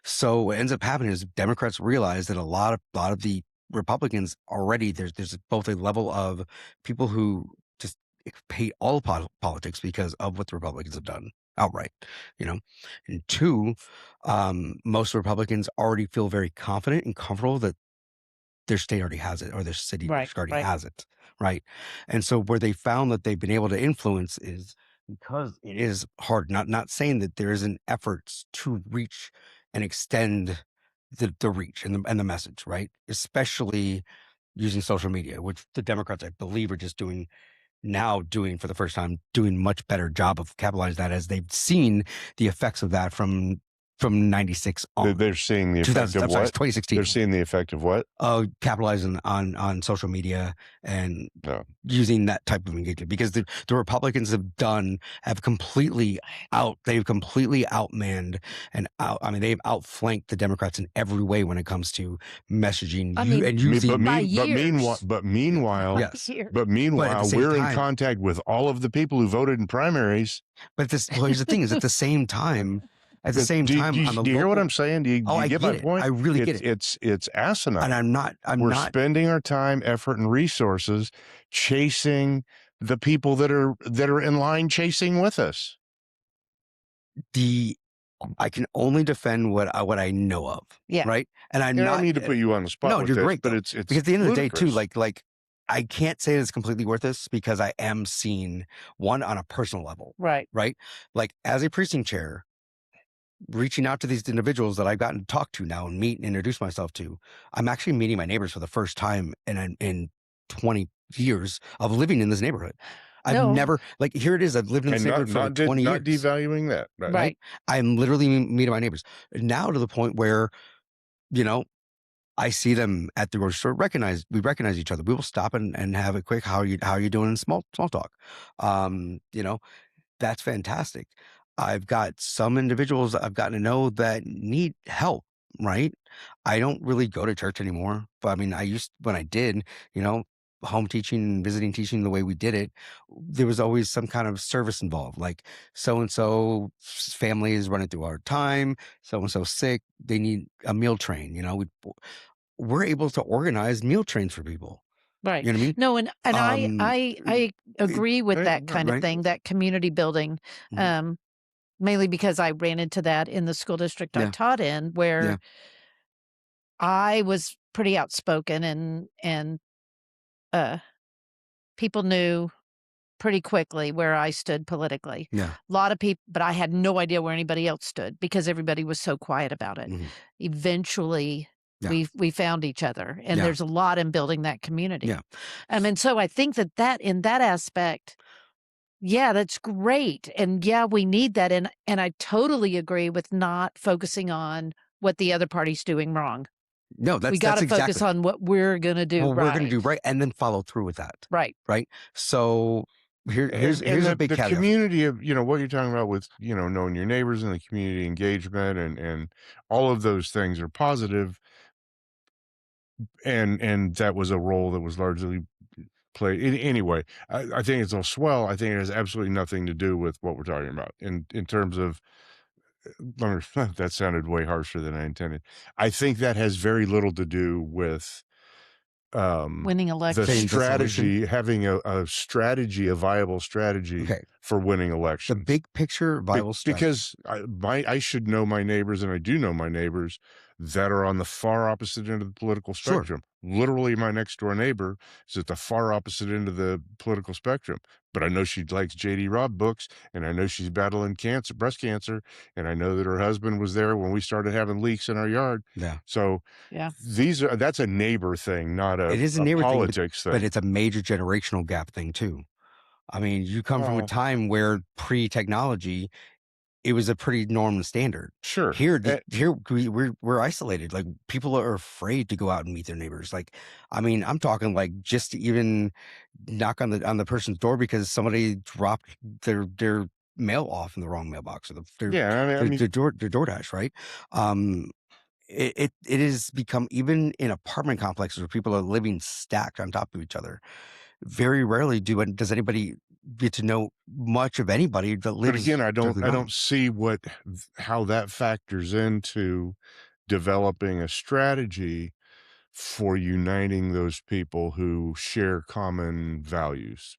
So what ends up happening is Democrats realize that a lot of the Republicans already there's both a level of people who just hate all politics because of what the Republicans have done outright, you know, and two, most Republicans already feel very confident and comfortable that their state already has it or their city Right, already right. has it, right? And so where they found that they've been able to influence is because it is hard. Not saying that there isn't efforts to reach and extend the reach and the message, right? Especially using social media, which the Democrats, I believe, are just doing for the first time, doing much better job of capitalizing that as they've seen the effects of that from 96 on. They're seeing the effect 2000, of I'm sorry, it's what? 2016. They're seeing the effect of what? Capitalizing on social media and No. using that type of engagement because the Republicans have completely they've completely outmanned and out I mean they've outflanked the Democrats in every way when it comes to messaging I you mean, and Me, but using by mean, but meanwhile, years. yes. Years. but But at the meanwhile, same we're in time, contact with all of the people who voted in primaries. but this well here's the thing is at the same time on the Do you hear what local I'm saying? Do oh you I get my get it. I point? really get it. It's And asinine. I'm We're not spending our time, effort, and resources chasing the people that are in line chasing with us. the I can only defend what I know of, Yeah. right? And I'm And I don't not mean to put you on the spot no, with you're this, great but though. it's Because at the end of the day too, ludicrous. I can't say it's completely worth this because I am seeing one on a personal level, Right. right? Like as a precinct chair, reaching out to these individuals that I've gotten to talk to now and meet and introduce myself to, I'm actually meeting my neighbors for the first time in 20 years of living in this neighborhood. I've No. never like here it is. I've lived in this And neighborhood for like 20 not years. devaluing that, right? Right. I'm literally meeting my neighbors now to the point where, you know, I see them at the grocery store, we recognize each other. We will stop and have a quick, how are you doing in small talk. You know, that's fantastic. I've got some individuals that I've gotten to know that need help, right? I don't really go to church anymore, but I mean, when I did, you know, home teaching and visiting teaching the way we did it, there was always some kind of service involved. Like so and so family is running through our time, so and so sick, they need a meal train. You know, we're able to organize meal trains for people. Right. You know what I mean? No, and I agree with Right, that kind of Right? thing, that community building, Mhm. um, mainly because I ran into that in the school district I Yeah, taught in, yeah, where I was pretty outspoken and, uh, people knew pretty quickly where I stood politically. yeah. A lot of people, but I had no idea where anybody else stood because everybody was so quiet about it. Mhm. Eventually, Yeah, we found each other, and yeah, there's a lot in building that yeah. community. And so I think that in that aspect, yeah, that's great, and yeah, we need that, and I totally agree with not focusing on what the other party's doing wrong. No, We that's gotta focus exactly on what we're gonna do what we're gonna do right. right and then follow through with that, Right. right? So And here's a big the caveat. community of, what you're talking about with, knowing your neighbors and the community engagement and all of those things are positive, and that was a role that was largely played anyway. I think it's all swell. I think it has absolutely nothing to do with what we're talking about in terms of that sounded way harsher than I intended. I think that has very little to do with Winning the election. Saying the solution? strategy, having a strategy, a viable strategy Okay. for winning The elections. big picture viable strategy. Because I should know my neighbors, and I do know my neighbors that are on the far opposite end of the political Sure. spectrum. Literally, my next door neighbor is at the far opposite end of the political spectrum. But I know she likes J.D. Robb books, and I know she's battling cancer, breast cancer, and I know that her husband was there when we started having leaks in our yard. Yeah. So Yeah. that's a neighbor thing, not It is a a neighbor thing, politics but thing. it's a major generational gap thing too. I mean, you come from a Well, time where pre-technology, it was a pretty normal standard. sure. Here we're isolated. Like, people are afraid to go out and meet their neighbors. Like, I mean, I'm talking like just to even knock on the person's door because somebody dropped their mail off in the wrong mailbox, or Yeah, I mean, their DoorDash, right? It has become, even in apartment complexes where people are living stacked on top of each other, very rarely does anybody get to know much of anybody that but lives again, I directly around. don't see how that factors into developing a strategy for uniting those people who share common values.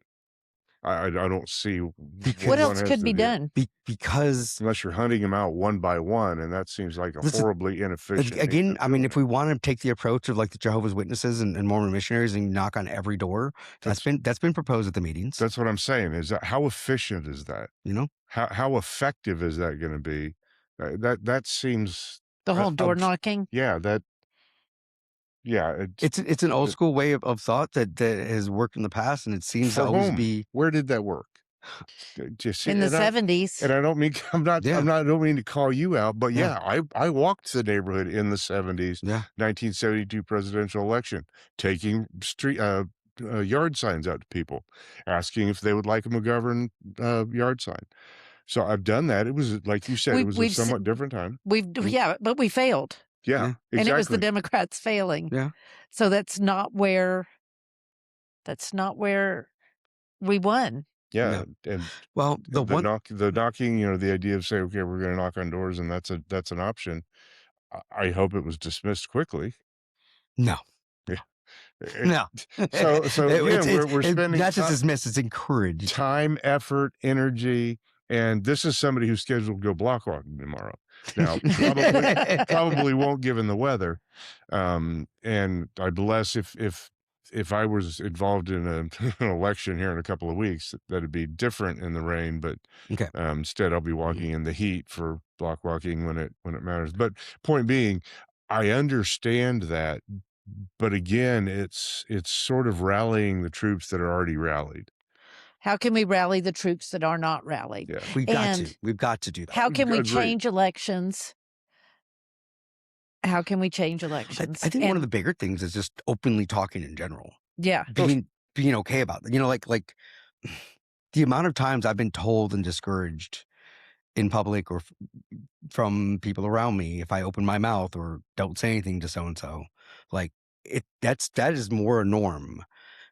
I don't see what Because- What one else has could to be do. done? Because Unless you're hunting them out one by one, and that seems like a Listen, horribly inefficient means again, of I mean, doing if we want to take the approach of like the Jehovah's Witnesses and Mormon missionaries and knock on every door, that's been proposed at the meetings. That's what I'm saying. Is that how efficient is that? You know, How effective is that going to be? That seems The whole door obs- knocking? yeah, it's an old school way of thought that has worked in the past, and it seems to for always whom? be Where did that work? Do you see, In the and I 70s. don't mean Yeah. I don't mean to call you out, but Yeah. I walked the neighborhood in the 70s, Yeah. 1972 presidential election, taking street yard signs out to people, asking if they would like a McGovern yard sign. So I've done that. It was, like you said, it was a We've somewhat different time. Yeah, but we failed. Yeah, Yeah. exactly. And it was the Democrats failing. Yeah. So that's not where we won. Yeah, No. and Well, the knocking, the idea of saying, okay, we're going to knock on doors, and that's an option. I hope it was dismissed quickly. no. Yeah. No. So again, we're it's spending not just dismissed, it's encouraged. time, effort, energy, and this is somebody who's scheduled to go block walking tomorrow. Now, probably won't, given the weather. And I'd bless if I was involved in an election here in a couple of weeks, that'd be different in the rain. But Okay. instead, I'll be walking in the heat for block walking when it matters. But point being, I understand that. But again, it's sort of rallying the troops that are already rallied. How can we rally the troops that are not rallied? Yeah. We've got to do that. How can we Agreed. change elections? How can we change I elections? think one of the bigger things is just openly talking in general. Yeah. Being okay about it. Like the amount of times I've been told and discouraged in public or from people around me if I open my mouth or don't say anything to so and so. Like, that is more a norm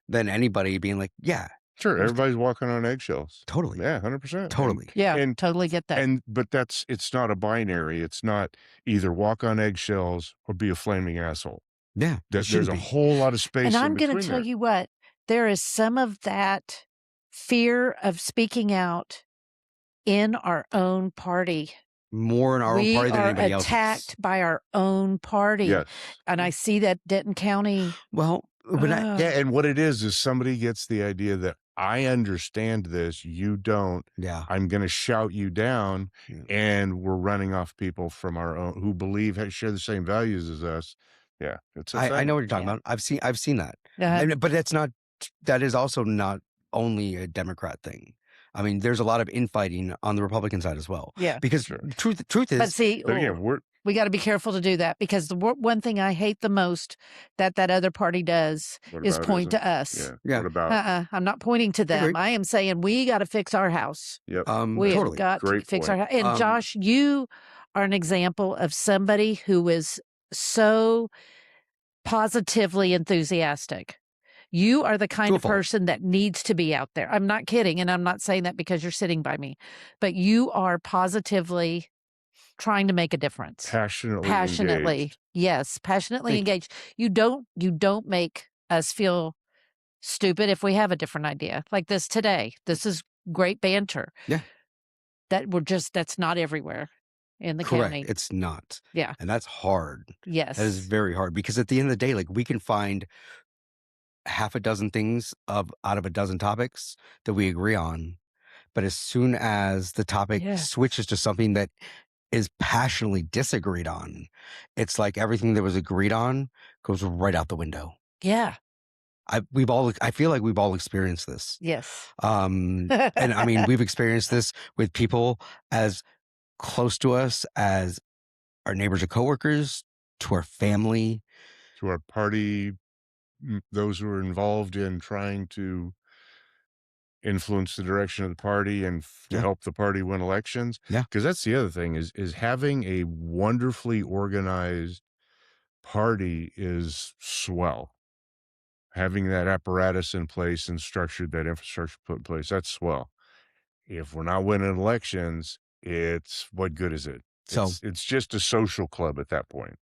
than anybody being like, yeah, Sure, everybody's walking on eggshells. totally. Yeah, 100%. Totally. Yeah, and- totally get that. But it's not a binary. It's not either walk on eggshells or be a flaming asshole. Yeah. There's a whole lot of space. And I'm going going to tell you what, there is some of that fear of speaking out in our own party. More in our own party than anybody We are else's. attacked by our own party. Yes. And I see that Denton County. Well, but And what it is somebody gets the idea that I understand this, you don't. yeah. I'm going to shout you down, Yeah. and we're running off people from our own who share the same values as us. Yeah, it's a I thing. know what you're talking Yeah. about. I've seen that. Uh, But that is also not only a Democrat thing. I mean, there's a lot of infighting on the Republican side as well. yeah. Because Sure. truth But is, see, But again, we got to be careful to do that, because the one thing I hate the most that other party does what is about point ism? to us. Yeah. Yeah. What about? I'm not pointing to them. Agreed. I am saying we got to fix our house. Yep. We have totally. got to Great fix point. our house. And Josh, you are an example of somebody who is so positively enthusiastic. You are the kind To a of fault. person that needs to be out there. I'm not kidding. And I'm not saying that because you're sitting by me, but you are positively trying to make a difference. Passionately engaged. Yes, passionately Thank you. engaged. You don't make us feel stupid if we have a different idea, like this today. This is great banter Yeah, that's not everywhere in the correct. county. It's not. Yeah. And that's hard. That is Yes. very hard because at the end of the day, like we can find half a dozen things of out of a dozen topics that we agree on. But as soon as the topic Yes. switches to something that is passionately disagreed on, it's like everything that was agreed on goes right out the window. Yeah. I feel like we've all experienced this. Yes. And I mean, we've experienced this with people as close to us as our neighbors or coworkers, to our family. To our party, those who are involved in trying to influence the direction of the party and to Yeah. help the party win elections. Yeah. Because that's the other thing is having a wonderfully organized party is swell. Having that apparatus in place and structured, that infrastructure put in place, that's swell. If we're not winning elections, it's what good is it? So It's just a social club at that point.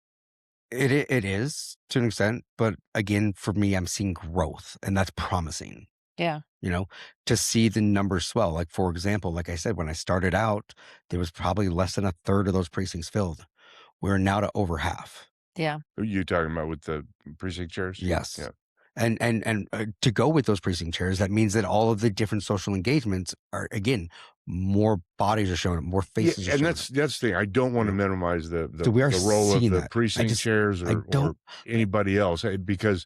it is to an extent, but again, for me, I'm seeing growth, and that's promising. Yeah. You know, to see the numbers swell. Like for example, like I said, when I started out, there was probably less than a third of those precincts filled. We're now to over half. Yeah. Who you talking about with the precinct chairs? Yes. Yeah. And to go with those precinct chairs, that means that all of the different social engagements are again more bodies are showing up, more Yeah, faces are and showing that's up. that's the thing. I don't You wanna know, minimize so we are the role of seeing the that. precinct chairs I or don't. anybody else, because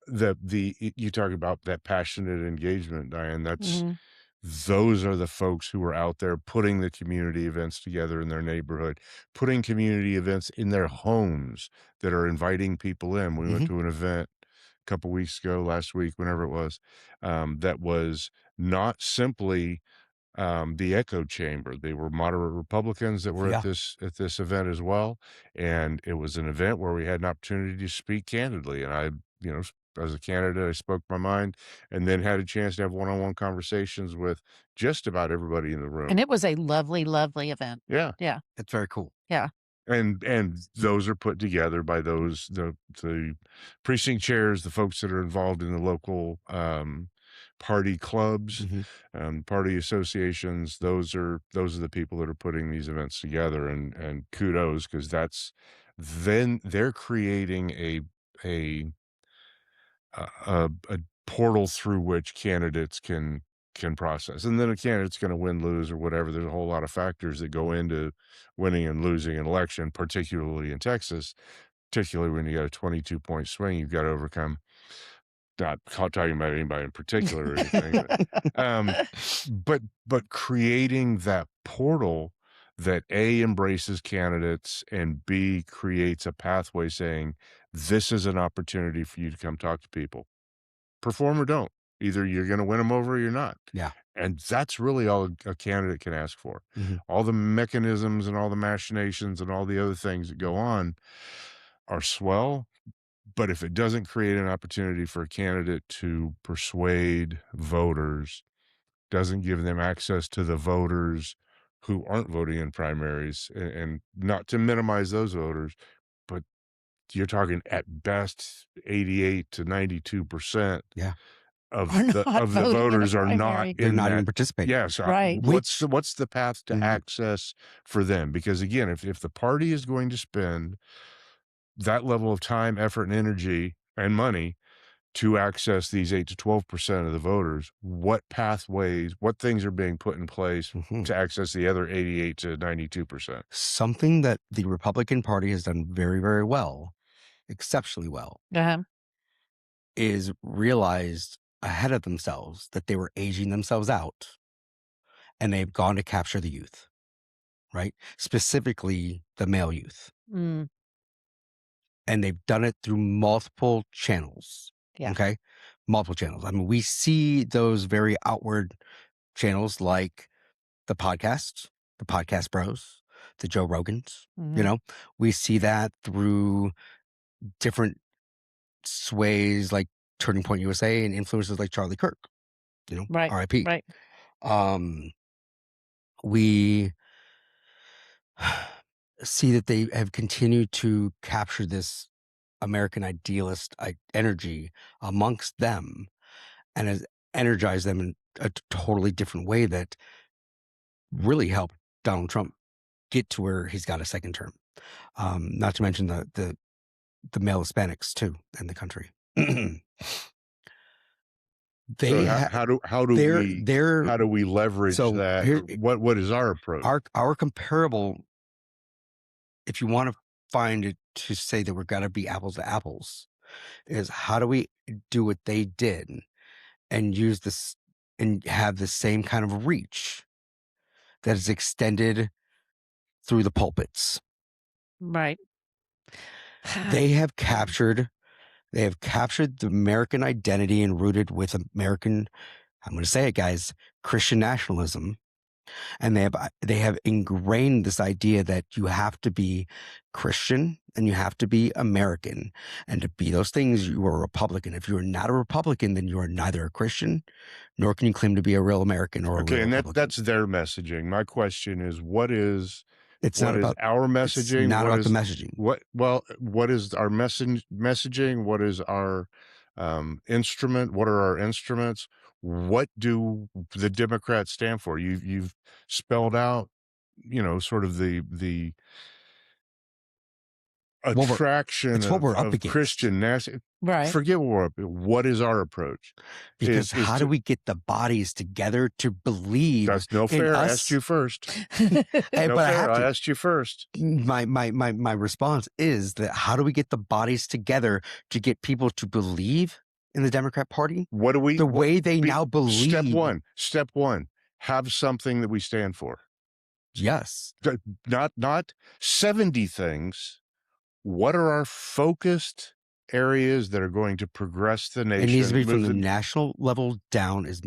you talk about that passionate engagement, Diane, Mhm. those are the folks who are out there putting the community events together in their neighborhood, putting community events in their homes that are inviting people in. We went Mhm. to an event a couple weeks ago, last week, whenever it was, that was not simply the echo chamber. They were moderate Republicans that were Yeah. at this event as well, and it was an event where we had an opportunity to speak candidly. And I, as a candidate, I spoke my mind, and then had a chance to have one-on-one conversations with just about everybody in the And room. it was a lovely, lovely event. Yeah, Yeah. It's very cool. Yeah. and those are put together by the precinct chairs, the folks that are involved in the local party clubs, Hmm. party associations. Those are the people that are putting these events together, and kudos, because then they're creating a a portal through which candidates can process. And then a candidate's going to win, lose, or whatever. There's a whole lot of factors that go into winning and losing an election, particularly in Texas, particularly when you got a 22-point swing you've got to overcome. Not talking about anybody in particular or anything, um, but creating that portal that A, embraces candidates, and B, creates a pathway saying, this is an opportunity for you to come talk to people. Perform or don't. Either you're gonna win them over or you're not. Yeah. And that's really all a candidate can ask for. Hmm. All the mechanisms and all the machinations and all the other things that go on are swell, but if it doesn't create an opportunity for a candidate to persuade voters, doesn't give them access to the voters who aren't voting in primaries, and not to minimize those voters, but you're talking at best 88 to 92% Yeah. Are not of the voting in a voters are not primary. They're in not even that. participating. Yeah, so Right. what's Which. what's the path to Mhm. access for them? Because again, if the party is going to spend that level of time, effort, and energy and money to access these 8 to 12% of the voters, what pathways, what things are being put in place Mhm. to access the other 88 to 92%? Something that the Republican Party has done very, very well, exceptionally well, Uh-huh. is realized ahead of themselves that they were aging themselves out and they've gone to capture the youth, right? Specifically the male youth. Mm, And they've done it through multiple channels. yeah. Okay. Multiple channels. I mean, we see those very outward channels like the podcast bros, the Joe Rogans, Mhm. we see that through different sways like Turning Point USA and influencers like Charlie Kirk, Right. RIP. Right. Um, we see that they have continued to capture this American idealist energy amongst them and has energized them in a totally different way that really helped Donald Trump get to where he's got a second term. Not to mention the male Hispanics too in the country. So They they're how do we leverage so that? here Or what is our approach? our comparable, if you want to find it to say that we're gotta be apples to apples, is how do we do what they did and use this and have the same kind of reach that is extended through the pulpits. Right. They have captured the American identity and rooted with American, I'm going to say it, guys, Christian nationalism. And they have ingrained this idea that you have to be Christian and you have to be American. And to be those things, you are a Republican. If you are not a Republican, then you are neither a Christian, nor can you claim to be a real American or a Okay, real and Republican. that's their messaging. My question is, It's what not is about our it's messaging? not What about the is messaging. what is our messaging? What is our instrument? What are our instruments? What do the Democrats stand for? You've spelled out, sort of the attraction It's what we're up of against. Christian national. Right. Forget what we're up. What is our approach? Because Is how do to we get the bodies together to believe That's no in fair. I asked us? you first. Hey, No but I fair. have I to. asked you first. My response is that how do we get the bodies together to get people to believe in the Democrat Party What do we? the What, way they now Step believe? Step one. Have something that we stand for. Yes, Not 70 things. What are our focused areas that are going to progress the it needs to be nation? from the national level down. Is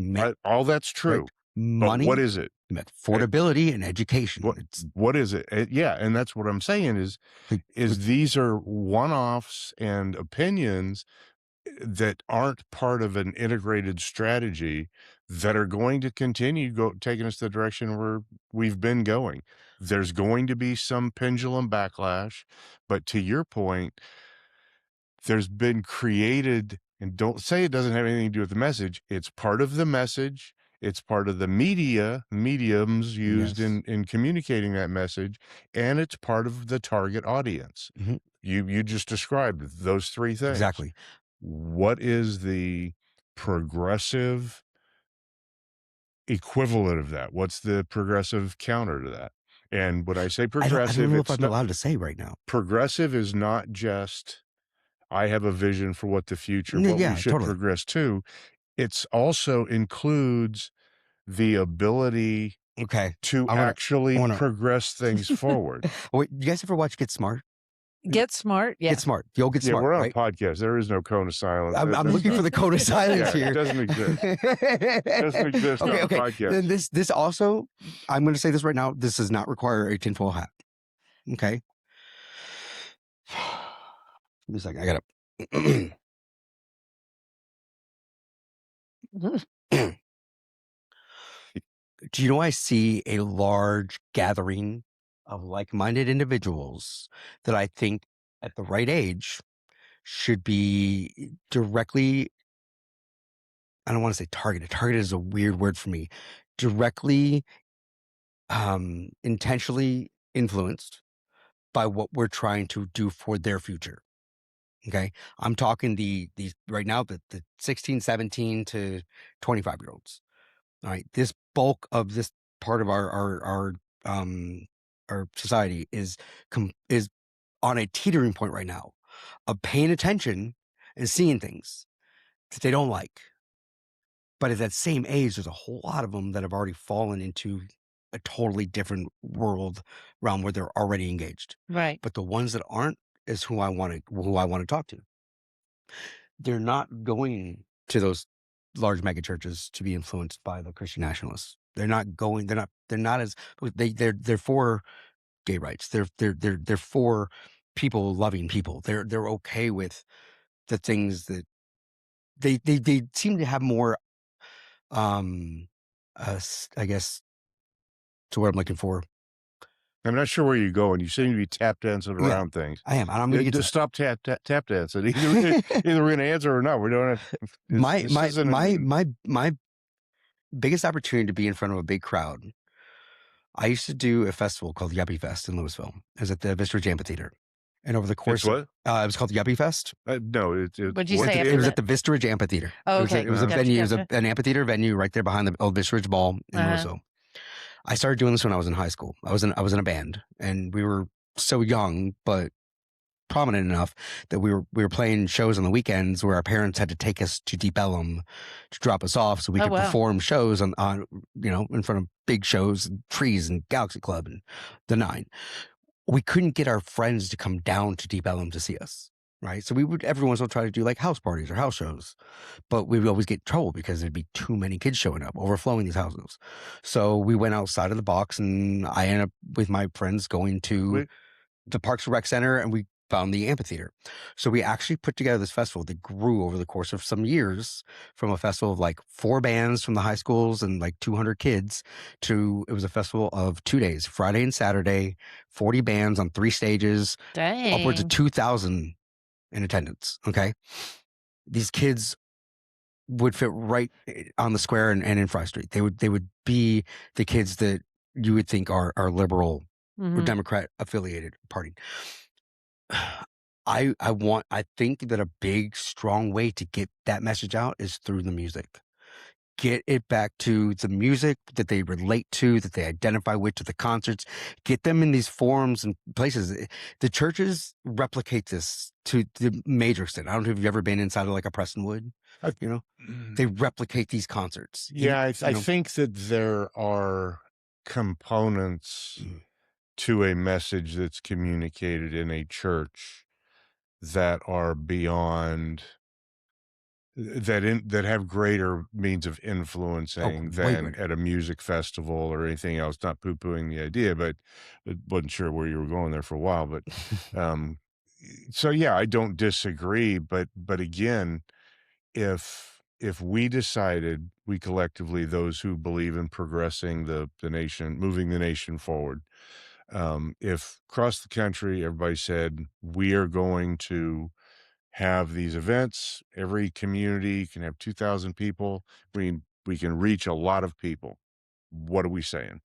All that's right? true, but Money, what is it? affordability, and education. What It's what is it? Yeah, and that's what I'm saying like, is these are one-offs and opinions that aren't part of an integrated strategy that are going to continue taking us the direction where we've been going. There's going to be some pendulum backlash, but to your point, there's been created, and don't say it doesn't have anything to do with the message. It's part of the message. It's part of the mediums used yes. in communicating that message, and it's part of the target audience. Mhm. You just described those three things. Exactly. What is the progressive equivalent of that? What's the progressive counter to that? And when I say I progressive, don't know if it's I'm not allowed to say right now. progressive is not just I have a vision for what the future, what we Yeah, should totally. progress to. It's also includes the ability Okay. to I actually wanna. progress things forward. Wait, you guys ever watch Get Smart? Get smart. Yeah. Get Smart. The old Get Yeah, Smart, we're on a right? podcast. There is no cone of silence. I'm That's looking for not, the code of silence yeah, it here. doesn't exist. It doesn't exist on Okay, a okay. podcast. Then this also, I'm going to say this right now. This does not require a tinfoil hat. Okay. Give me a second. I gotta. Do you know I see a large gathering of like-minded individuals that I think at the right age should be directly, I don't want to say targeted. Targeted is a weird word for me. Directly, intentionally influenced by what we're trying to do for their future. Okay. I'm talking the right now, the 16, 17 to 25-year-olds. All right. This bulk of this part of our society is on a teetering point right now of paying attention and seeing things that they don't like. But at that same age, there's a whole lot of them that have already fallen into a totally different world realm where they're already engaged. Right. But the ones that aren't is who I want to talk to. They're not going to those large mega churches to be influenced by the Christian nationalists. They're not going. They're not as they're for gay rights. They're for people loving people. They're okay with the things that they seem to have more I guess to what I'm looking for. I'm not sure where you're going. You seem to be tap dancing Yeah, around things. I am. And I'm going to get to Just stop tap dancing. Either we're going to answer or not. We don't have. my This my isn't. my my my biggest opportunity to be in front of a big crowd. I used to do a festival called Yuppie Fest in Louisville. It was at the Vista Ridge Amphitheater. And over the It's course, what? it was called Yuppie Fest. No, What'd you what say It after was that? at the Vista Ridge Amphitheater. Oh, okay. It was a Gotcha, venue. It was gotcha. an amphitheater venue right there behind the old Vista Ridge Ball in Louisville. I started doing this when I was in high school. I was in a band, and we were so young, but prominent enough that we were playing shows on the weekends where our parents had to take us to Deep Ellum to drop us off so we Oh, could wow. perform shows on in front of big shows and Trees and Galaxy Club and the Nine. We couldn't get our friends to come down to Deep Ellum to see us. Right. So we would every once in a while try to do like house parties or house shows, but we would always get in trouble because there'd be too many kids showing up, overflowing these houses. So we went outside of the box, and I ended up with my friends going to the Parks and Rec Center, and we found the amphitheater. So we actually put together this festival that grew over the course of some years from a festival of like 4 bands from the high schools and like 200 kids to it was a festival of 2 days, Friday and Saturday, 40 bands on 3 stages, upwards of Dang. 2,000 in attendance. Okay. These kids would fit right on the square and in Fry Street. They would be the kids that you would think are liberal or Mhm. Democrat affiliated party. I think that a big, strong way to get that message out is through the music. Get it back to the music that they relate to, that they identify with, to the concerts. Get them in these forums and places. The churches replicate this to the major extent. I don't know if you've ever been inside of like a Prestonwood. They replicate these concerts. Yeah, I think that there are components to a message that's communicated in a church that are beyond that have greater means of influencing than at a music festival or anything else. Not poo-pooing the idea, but I wasn't sure where you were going there for a while. But so yeah, I don't disagree. But again, if we decided, we collectively, those who believe in progressing the nation, moving the nation forward, if across the country everybody said we are going to have these events, every community can have 2,000 people, we can reach a lot of people. What are we saying?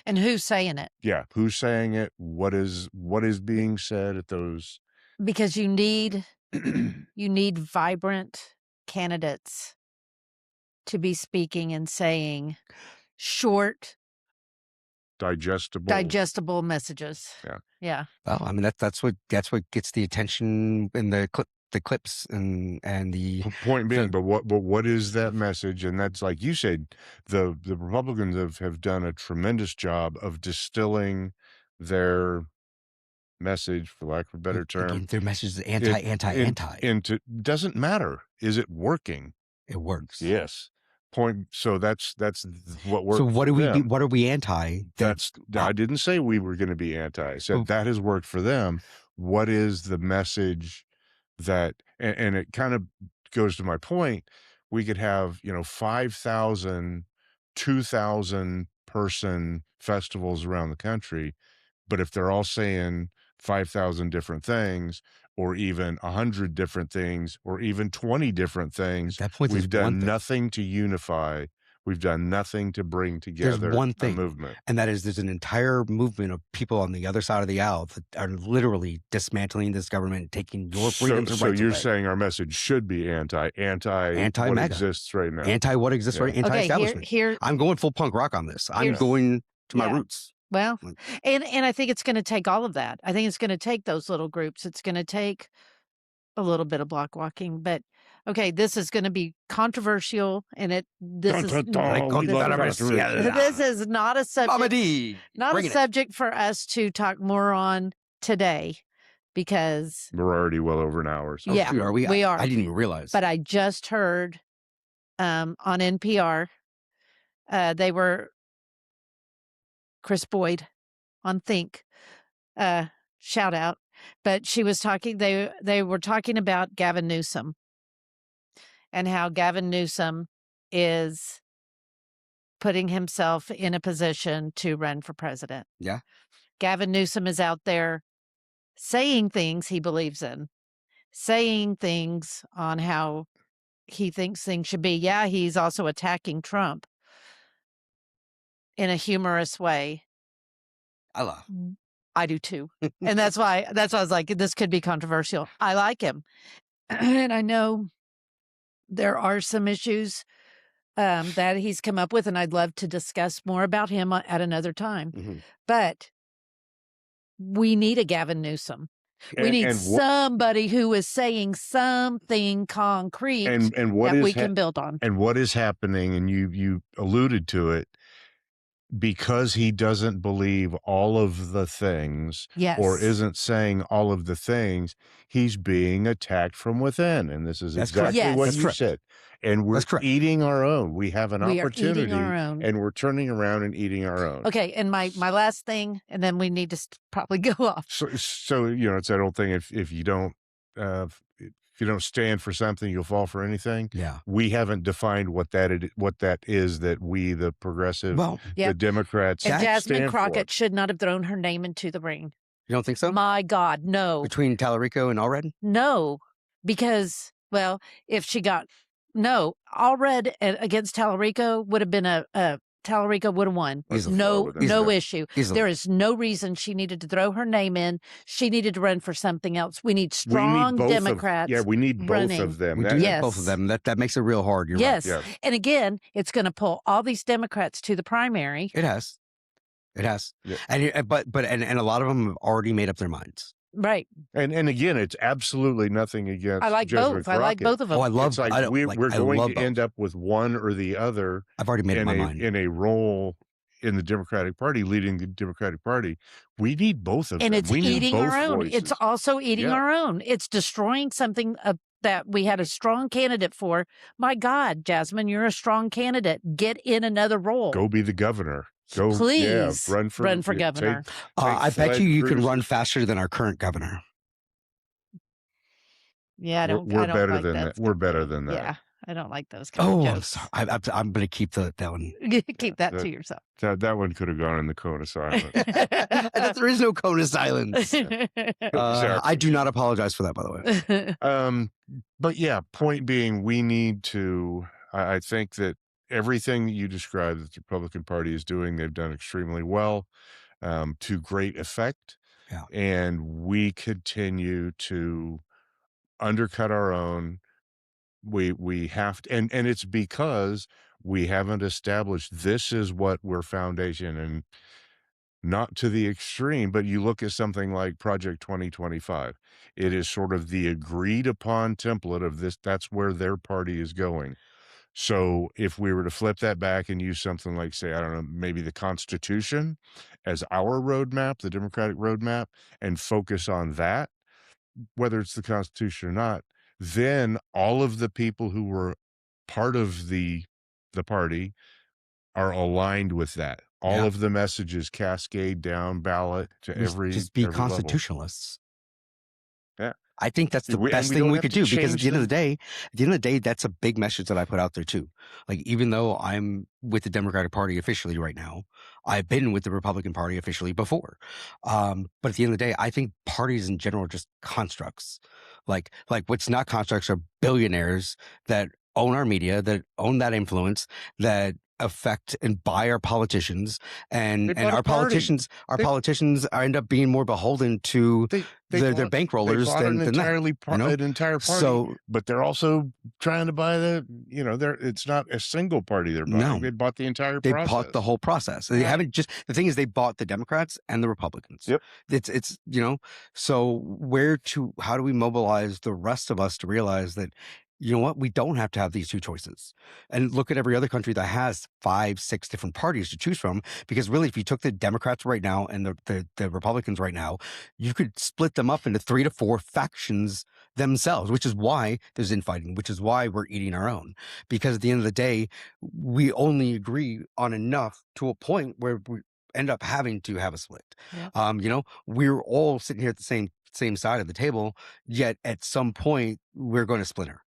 And who's saying it? Yeah, who's saying it? What is being said at those? Because you need vibrant candidates to be speaking and saying short, digestible messages. Yeah. Yeah. Well, I mean that's what gets the attention in the clips and the point being, but what is that message? And that's like you said, the Republicans have done a tremendous job of distilling their message, for lack of a better term. Again, their message is anti. Into doesn't matter. Is it working? It works. Yes. So that's what works. So what do we do? What are we anti? I didn't say we were going to be anti. I said that has worked for them. What is the message that, and it kind of goes to my point, we could have, 5,000, 2,000 person festivals around the country, but if they're all saying 5,000 different things, or even 100 different things, or even 20 different things, at that point, we've done nothing to unify. We've done nothing to bring together there's one thing, a movement. And that is there's an entire movement of people on the other side of the aisle that are literally dismantling this government and taking your freedoms and rights So you're away. saying our message should be anti what exists right now. Anti what exists right now. Anti-establishment. Here, I'm going full punk rock on this. I'm going to my roots. Well, and I think it's going to take all of that. I think it's going to take those little groups. It's going to take a little bit of block walking, but okay, this is going to be controversial, and this is not a subject for us to talk more on today, because we're already well over an hour. So. Yeah, are we? We are. I didn't even realize. But I just heard on NPR, they were Chris Boyd on Think, shout out. But she was talking, they were talking about Gavin Newsom and how Gavin Newsom is putting himself in a position to run for president. Yeah. Gavin Newsom is out there saying things he believes in, saying things on how he thinks things should be. Yeah, he's also attacking Trump in a humorous way. I laugh. I do too. And that's why I was like, this could be controversial. I like him. And I know there are some issues that he's come up with, and I'd love to discuss more about him at another time. Mhm. But we need a Gavin Newsom. We need and somebody who is saying something concrete and what that is we can build on. and what is happening, and you alluded to it, because he doesn't believe all of the things or Yes. isn't saying all of the things, he's being attacked from within. And this is That's correct. exactly Yes. what That's you correct. said. And we're That's correct. eating our own. We have an We are opportunity eating our own. and we're turning around and eating our own. Okay, and my last thing, and then we need to probably go off. So it's that old thing, if you don't stand for something, you'll fall for anything. Yeah. We haven't defined what that is that we, the progressive, Well, Yeah. the Democrats, And Jasmine stand Crockett for. should not have thrown her name into the ring. you don't think so? My God, no. Between Tallarico and Allred? No, because, well, if she got, Allred against Tallarico would have been Tallarico would have won. Easily. No Easily. issue. Easily. There is no reason she needed to throw her name in. She needed to run for something else. We need We need strong both Democrats. we need both running. of them. We That- do need Yes. both of them. That makes it real hard. You're Yes. Yeah. And again, it's going to pull all these Democrats to the primary. right. It has. It has. Yeah. And but a lot of them have already made up their minds. Right. And again, it's absolutely nothing against. I like Jasmine both. I like Crockett. both of them. Oh, I love. It's like I don't- we're like, I going love to both. end up with one or the other I've already made up my mind. in a role in the Democratic Party, leading the Democratic Party. We need both of And them. it's We need eating both our own. voices. It's also eating Yeah. our own. It's destroying something that we had a strong candidate for. My God, Jasmine, you're a strong candidate. Get in another role. Go be the governor. Go, Please run for governor. I bet Fred you can Cruz's- run faster than our current governor. Yeah, I don't. We're I don't better like than that. We're better than that. Yeah, I don't like those kind Oh, of I'm jokes. sorry. I'm going to keep that one. Keep that that- to yourself. That one could have gone in the cone of silence. There is no cone of silence. Exactly. I do not apologize for that, by the way. But yeah, point being, we need to. I think that everything that you described that the Republican Party is doing, they've done extremely well, to great effect. Yeah. And we continue to undercut our own. We have to, and it's because we haven't established this is what we're foundation, and not to the extreme, but you look at something like Project 2025. It is sort of the agreed upon template of this. That's where their party is going. So if we were to flip that back and use something like, say, I don't know, maybe the Constitution as our roadmap, the Democratic roadmap, and focus on that, whether it's the Constitution or not, then all of the people who were part of the party are aligned with that. All Yeah. of the messages cascade down ballot to every Just be every level. constitutionalists. Yeah. I think that's the And best we thing don't we have could to do, because at change the end of them. the day, that's a big message that I put out there too. Like, even though I'm with the Democratic Party officially right now, I've been with the Republican Party officially before. But at the end of the day, I think parties in general are just constructs. Like what's not constructs are billionaires that own our media, that own that influence, that affect and buy our politicians, and They bought a our party. politicians end up being more beholden to They their bought- bankrollers they bought than that. You know? an entire party. So But they're also trying to buy it's not a single party they're buying. No. They bought the entire they process. bought the whole process. They Right. haven't just, the thing is, they bought the Democrats and the Republicans. Yep. It's so how do we mobilize the rest of us to realize that, you know what, we don't have to have these two choices? And look at every other country that has 5, 6 different parties to choose from. Because really, if you took the Democrats right now and the Republicans right now, you could split them up into 3 to 4 factions themselves, which is why there's infighting, which is why we're eating our own. Because at the end of the day, we only agree on enough to a point where we end up having to have a split. Yeah. We're all sitting here at the same side of the table, yet at some point we're going to splinter.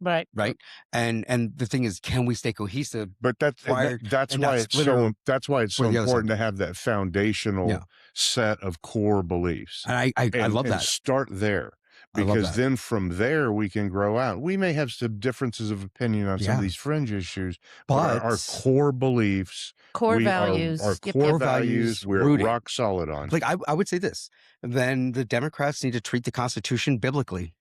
Right. right? And the thing is, can we stay cohesive But that's prior that's and why not it's splinter that's why it's for so the other important side? to have that Yeah. foundational set of core beliefs And I love and that. start there, I love because that. then from there we can grow out. We may have some differences of opinion on some of Yeah. these fringe issues, but our But core beliefs, Core our values. Yep, core yep. values, we're rooted. rock solid on. Like I would say this, then the Democrats need to treat the Constitution biblically.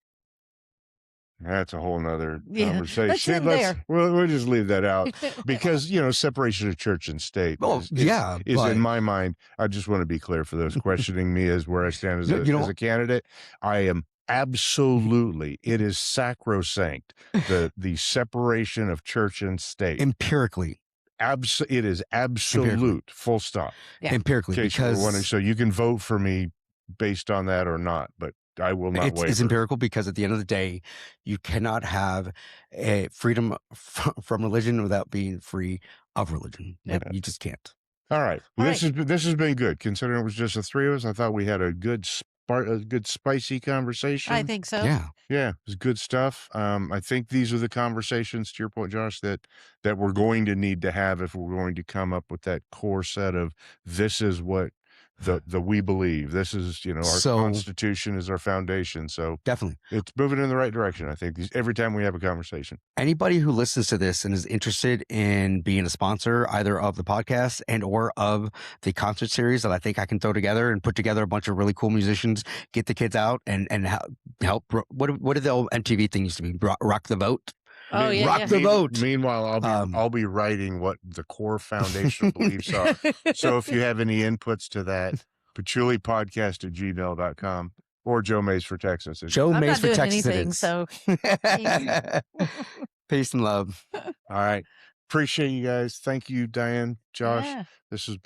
That's a whole nother Yeah, conversation. let's end there. We'll just leave that out, because separation of church and state Well, yeah, is in but my mind. I just want to be clear for those questioning me as where I stand as you a candidate. I am absolutely, it is sacrosanct, the separation of church and state. empirically, It is absolute, full stop. Yeah. empirically, In case you were wondering, because so you can vote for me based on that or not, but I will not waver. it's empirical, because at the end of the day, you cannot have a freedom from religion without being free of religion. Yep. You just can't. All right. All This has been good. Considering it was just the three of us, I thought we had a good spicy conversation. I think so. Yeah. Yeah, it was good stuff. I think these are the conversations, to your point, Josh, that we're going to need to have if we're going to come up with that core set of, this is what the we believe. This is, our Constitution is our foundation. So Definitely. it's moving in the right direction, I think, every time we have a conversation. Anybody who listens to this and is interested in being a sponsor either of the podcast and or of the concert series that I think I can throw together and put together a bunch of really cool musicians, get the kids out and help. What did the old MTV thing used to be? Rock the vote. Oh, yeah. Rock the vote. Meanwhile, I'll be writing what the core foundational beliefs are. So if you have any inputs to that, patchoulipodcast@gmail.com or Joe Mays for Texas. Joe I'm Mays not for doing Texas. anything, so peace and love. All right. Appreciate you guys. Thank you, Diane, Josh. Yeah. This was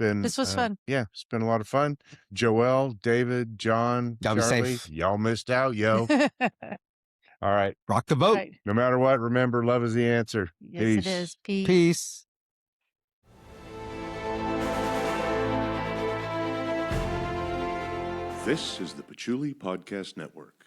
fun. Yeah, it's been a lot of fun. Joelle, David, John, Y'all be Charlie, safe. y'all missed out, yo. All right. Rock the vote. Right. No matter what, remember, love is the answer. Yes, Peace. it is. Peace. Peace. This is the Patchouli Podcast Network.